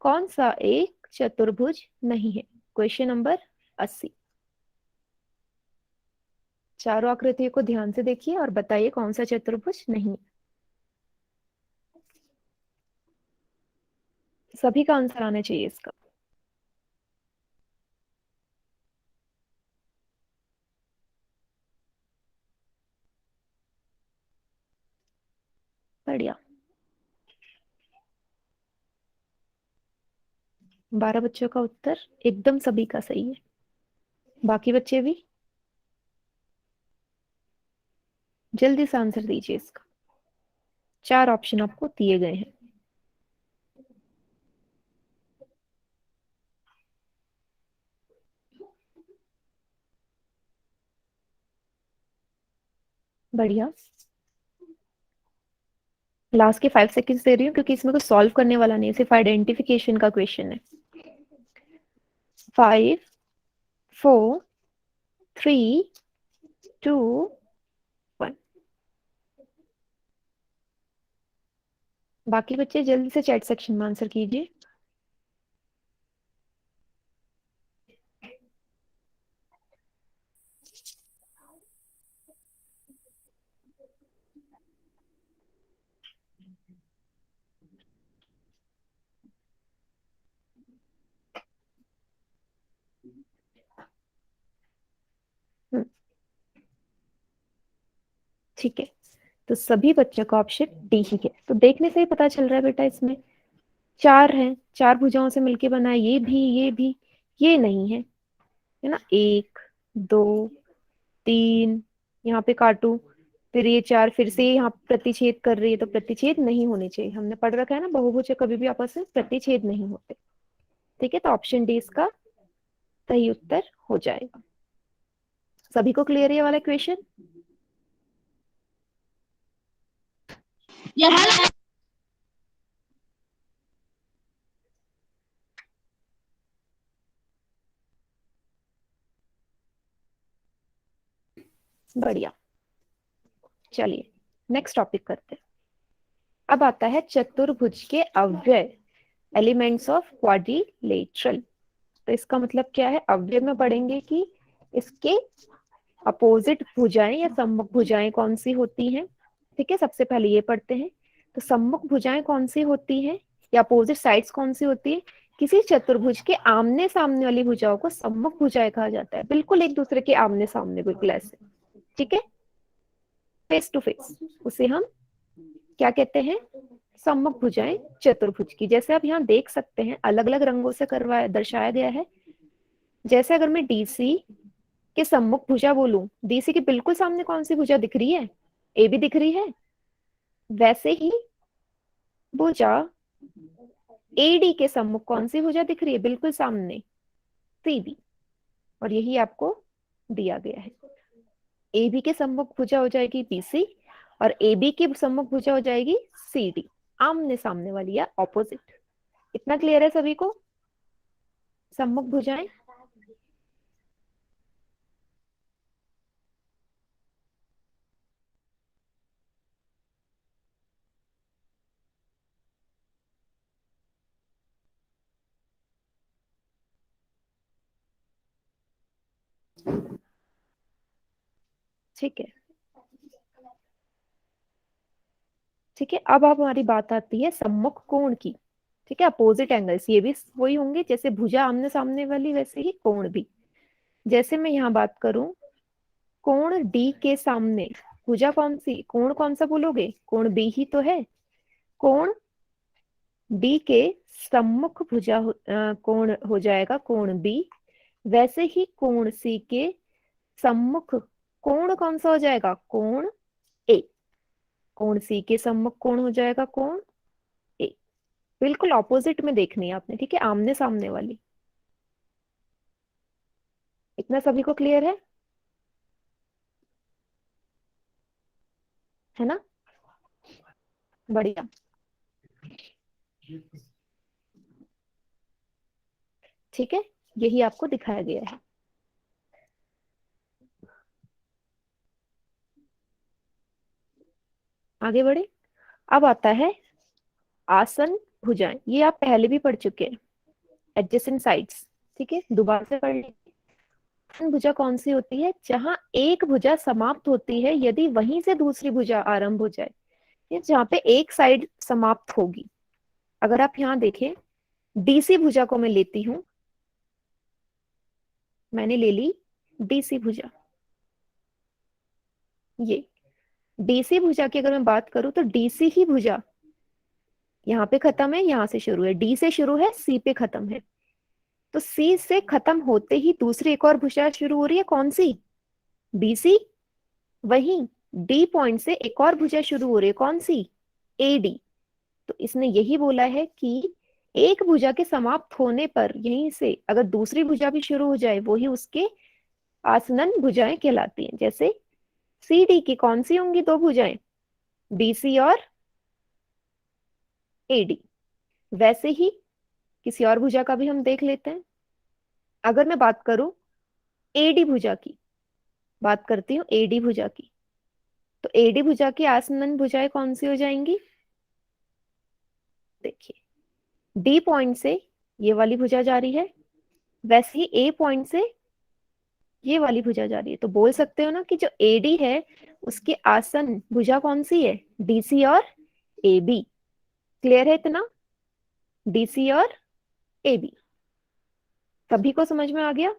कौन सा एक चतुर्भुज नहीं है। Question number 80। चारों आकृतियों को ध्यान से देखिए और बताइए कौन सा चतुर्भुज नहीं है। सभी का आंसर आना चाहिए इसका। बढ़िया। 12 बच्चों का उत्तर एकदम सभी का सही है। बाकी बच्चे भी जल्दी से आंसर दीजिए इसका। 4 ऑप्शन आपको दिए गए हैं। बढ़िया। लास्ट के 5 सेकंड्स दे रही हूँ क्योंकि इसमें कुछ सॉल्व करने वाला नहीं है, सिर्फ आइडेंटिफिकेशन का क्वेश्चन है। 5 4 3 2 1। बाकी बच्चे जल्दी से चैट सेक्शन में आंसर कीजिए। हम्म, ठीक है। तो सभी बच्चों का ऑप्शन डी ही है। तो देखने से ही पता चल रहा है बेटा, इसमें 4 हैं, 4 भुजाओं से मिलके बना है। ये भी ये नहीं है, है ना। 1 2 3, यहाँ पे काटू, फिर ये 4 फिर से यहाँ प्रतिच्छेद कर रही है, तो प्रतिच्छेद नहीं होने चाहिए। हमने पढ़ रखा है ना, बहुभुज कभी भी आपस में प्रतिच्छेद नहीं होते। ठीक है, तो ऑप्शन डी इसका सही उत्तर हो जाएगा। सभी को क्लियर है ये वाला क्वेश्चन? बढ़िया। चलिए, नेक्स्ट टॉपिक करते हैं। अब आता है चतुर्भुज के अव्यय, एलिमेंट्स ऑफ क्वाड्रिलेटरल। तो इसका मतलब क्या है, अव्यय में पढ़ेंगे कि इसके अपोजिट भुजाएं या सम्मुख भुजाएं कौन सी होती हैं। ठीक है, सबसे पहले ये पढ़ते हैं। तो सम्मुख भुजाएं कौन सी होती हैं या अपोजिट साइड्स कौन सी होती है? किसी चतुर्भुज के आमने सामने वाली भुजाओं को सम्मुख भुजाएं कहा जाता है, बिल्कुल एक दूसरे के आमने सामने, बिल्कुल ऐसे। ठीक है, फेस टू फेस, उसे हम क्या कहते हैं? सम्मुख भुजाएं चतुर्भुज की। जैसे आप यहाँ देख सकते हैं अलग अलग रंगों से करवाया दर्शाया गया है। जैसे अगर मैं डीसी के सम्मुख भुजा बोलूं, डीसी के बिल्कुल सामने कौन सी भुजा दिख रही है? ए भी दिख रही है। वैसे ही भुजा एडी के सम्मुख कौन सी भुजा दिख रही है? बिल्कुल सामने, सीडी। और यही आपको दिया गया है। एबी के सम्मुख भुजा हो जाएगी बीसी और एबी की सम्मुख भुजा हो जाएगी सीडी, आमने सामने वाली या ऑपोजिट। इतना क्लियर है सभी को? सम्मुख भुजाएं। ठीक है, ठीक है। अब हमारी बात आती है सम्मुख कोण की। ठीक है, अपोजिट एंगल्स ये भी वही होंगे, जैसे भुजा आमने सामने वाली वैसे ही कोण भी। जैसे मैं यहाँ बात करूं, कोण डी के सामने भुजा कौन सी, कोण कौन सा बोलोगे? कोण बी ही तो है। कोण डी के सम्मुख भुजा कोण हो जाएगा कोण बी। वैसे ही कोण सी के सम्मुख कोण कौन सा हो जाएगा? कोण ए। कोण सी के सम्मुख कोण हो जाएगा कोण ए। बिल्कुल ऑपोजिट में देखनी है आपने। ठीक है, आमने सामने वाली। इतना सभी को क्लियर है ना? बढ़िया। ठीक है, यही आपको दिखाया गया है। आगे बढ़े। अब आता है आसन भुजाएं। ये आप पहले भी पढ़ चुके हैं, एडजेसेंट साइड्स। ठीक है, दोबारा से पढ़ लीजिए। आसन भुजा कौन सी होती है? जहां एक भुजा समाप्त होती है यदि वहीं से दूसरी भुजा आरंभ हो जाए, ये जहाँ पे एक साइड समाप्त होगी। अगर आप यहाँ देखें, डीसी भुजा को मैं लेती हूं, मैंने ले ली डीसी भुजा। ये डीसी भुजा की अगर मैं बात करूं तो डीसी ही भुजा यहाँ पे खत्म है, यहाँ से शुरू है। डी से शुरू है, सी पे खत्म है। तो सी से खत्म होते ही दूसरी एक और भुजा शुरू हो रही है, कौन सी? बीसी। वहीं डी पॉइंट से एक और भुजा शुरू हो रही है, कौन सी? एडी। तो इसने यही बोला है कि एक भुजा के समाप्त होने पर यहीं से अगर दूसरी भुजा भी शुरू हो जाए, वो ही उसके आसनन भुजाएं कहलाती हैं। जैसे सी डी की कौन सी होंगी दो भुजाएं? बीसी और एडी। वैसे ही किसी और भुजा का भी हम देख लेते हैं। अगर मैं बात करूं एडी भुजा की, बात करती हूँ एडी भुजा की, तो एडी भुजा की आसनन भुजाएं कौन सी हो जाएंगी? देखिए, डी पॉइंट से ये वाली भुजा जा रही है, वैसे ही ए पॉइंट से ये वाली भुजा जा रही है। तो बोल सकते हो ना कि जो एडी है उसकी आसन भुजा कौन सी है? डीसी और ए बी। क्लियर है इतना? डीसी और ए बी सभी को समझ में आ गया?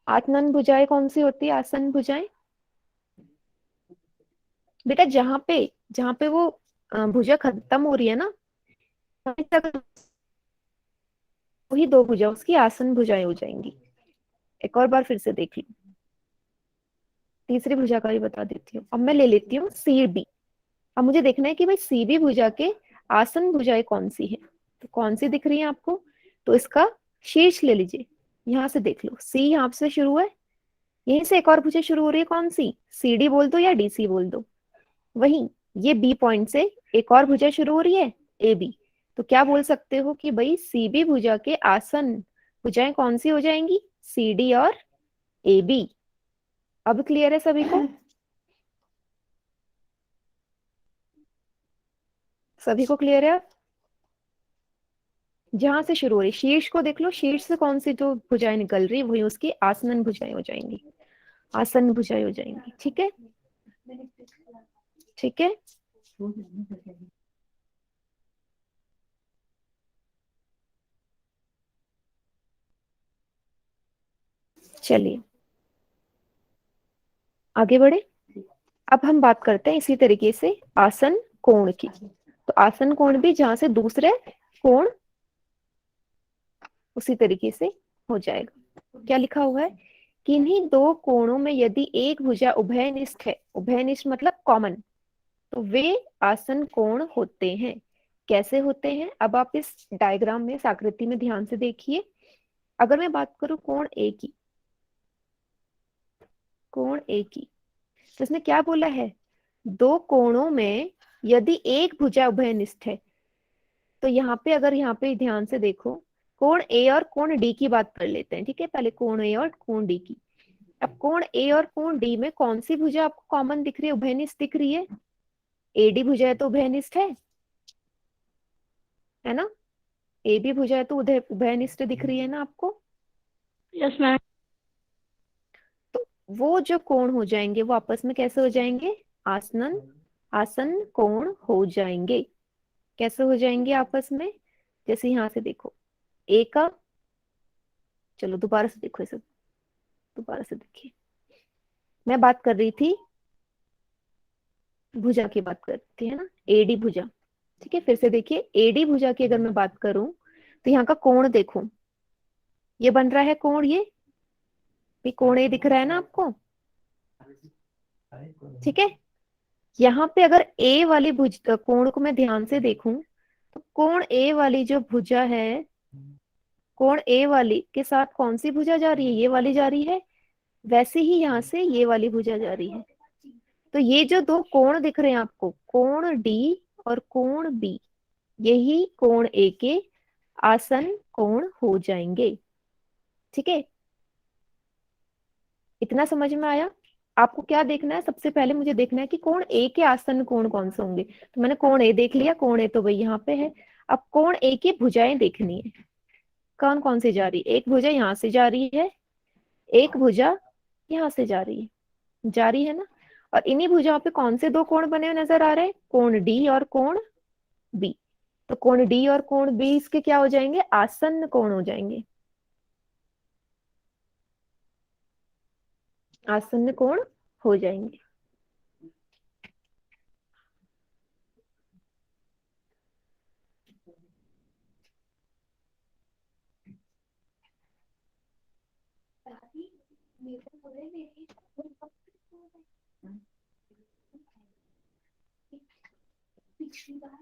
आसनन भुजाएं कौन सी होती है? आसन भुजाएं बेटा जहां पे वो भुजा खत्म हो रही है ना, वहीं तक वही दो भुजा उसकी आसन भुजाएं हो जाएंगी। एक और बार फिर से देख लो, तीसरी भुजा का भी बता देती हूँ। अब मैं ले लेती हूँ सी बी। अब मुझे देखना है कि भाई सी बी भुजा के आसन भुजाएं कौन सी है। तो कौन सी दिख रही है आपको? तो इसका शीर्ष ले लीजिए, यहाँ से देख लो। सी यहाँ से शुरू है, यहीं से एक और भुजा शुरू हो रही है, कौन सी? सी डी बोल दो या डीसी बोल दो। वहीं ये बी पॉइंट से एक और भुजा शुरू हो रही है, ए बी। तो क्या बोल सकते हो कि भाई सी बी भुजा के आसन भुजाएं कौन सी हो जाएंगी? सी डी और ए बी। अब क्लियर है सभी को? सभी को क्लियर है? जहां से शुरू हो रही शीर्ष को देख लो, शीर्ष से कौन सी जो भुजाएं निकल रही वही उसकी आसनन भुजाएं हो जाएंगी, आसन भुजाएं हो जाएंगी। ठीक है, ठीक है। चलिए आगे बढ़े। अब हम बात करते हैं इसी तरीके से आसन कोण की। तो आसन कोण भी जहां से दूसरे कोण उसी तरीके से हो जाएगा। क्या लिखा हुआ है? किन्हीं दो कोणों में यदि एक भुजा उभयनिष्ठ है, उभयनिष्ठ मतलब कॉमन, तो वे आसन कोण होते हैं। कैसे होते हैं? अब आप इस डायग्राम में, इस आकृति में ध्यान से देखिए। अगर मैं बात करूं कोण ए की, कोण ए की, तो इसने क्या बोला है? दो कोणों में यदि एक भुजा उभयनिष्ठ है, तो यहाँ पे अगर यहाँ पे ध्यान से देखो, कोण ए और कोण डी की बात कर लेते हैं। ठीक है, पहले कोण ए और कोण डी की। अब कोण ए और कोण डी में कौन सी भुजा आपको कॉमन दिख रही है, उभयनिष्ठ दिख रही है? एडी भुजा है तो उभयनिष्ठ है ना? ए बी भुजा है तो उभयनिष्ठ दिख रही है ना आपको? Yes ma'am. तो वो जो कोण हो जाएंगे वो आपस में कैसे हो जाएंगे? आसनन आसन कोण हो जाएंगे। कैसे हो जाएंगे आपस में? जैसे यहां से देखो, ए का, चलो दोबारा से देखो इसे, दोबारा से देखिए। मैं बात कर रही थी भुजा की बात करती है ना, एडी भुजा। ठीक है, फिर से देखिए, एडी भुजा की अगर मैं बात करूं तो यहाँ का कोण देखो, ये बन रहा है कोण, ये कोण ए दिख रहा है ना आपको? ठीक है, यहाँ पे अगर ए वाली भुज कोण को मैं ध्यान से देखूं तो कोण ए वाली जो भुजा है, कोण ए वाली के साथ कौन सी भुजा जा रही है? ये वाली जा रही है। वैसे ही यहाँ से ये वाली भुजा जा रही है। तो ये जो दो कोण दिख रहे हैं आपको, कोण डी और कोण बी, यही कोण ए के आसन कोण हो जाएंगे। ठीक है, इतना समझ में आया? आपको क्या देखना है? सबसे पहले मुझे देखना है कि कोण ए के आसन कोण कौन से होंगे। तो मैंने कोण ए देख लिया, कोण ए तो भाई यहाँ पे है। अब कोण ए की भुजाएं देखनी है, कौन कौन सी जा रही है? एक भुजा यहाँ से जा रही है, एक भुजा यहाँ से जा रही है ना? और इन्हीं भुजाओं पे कौन से दो कोण बने हुए नजर आ रहे हैं? कोण डी और कोण बी। तो कोण डी और कोण बी इसके क्या हो जाएंगे? आसन्न कोण हो जाएंगे, आसन्न कोण हो जाएंगे। पिछली बार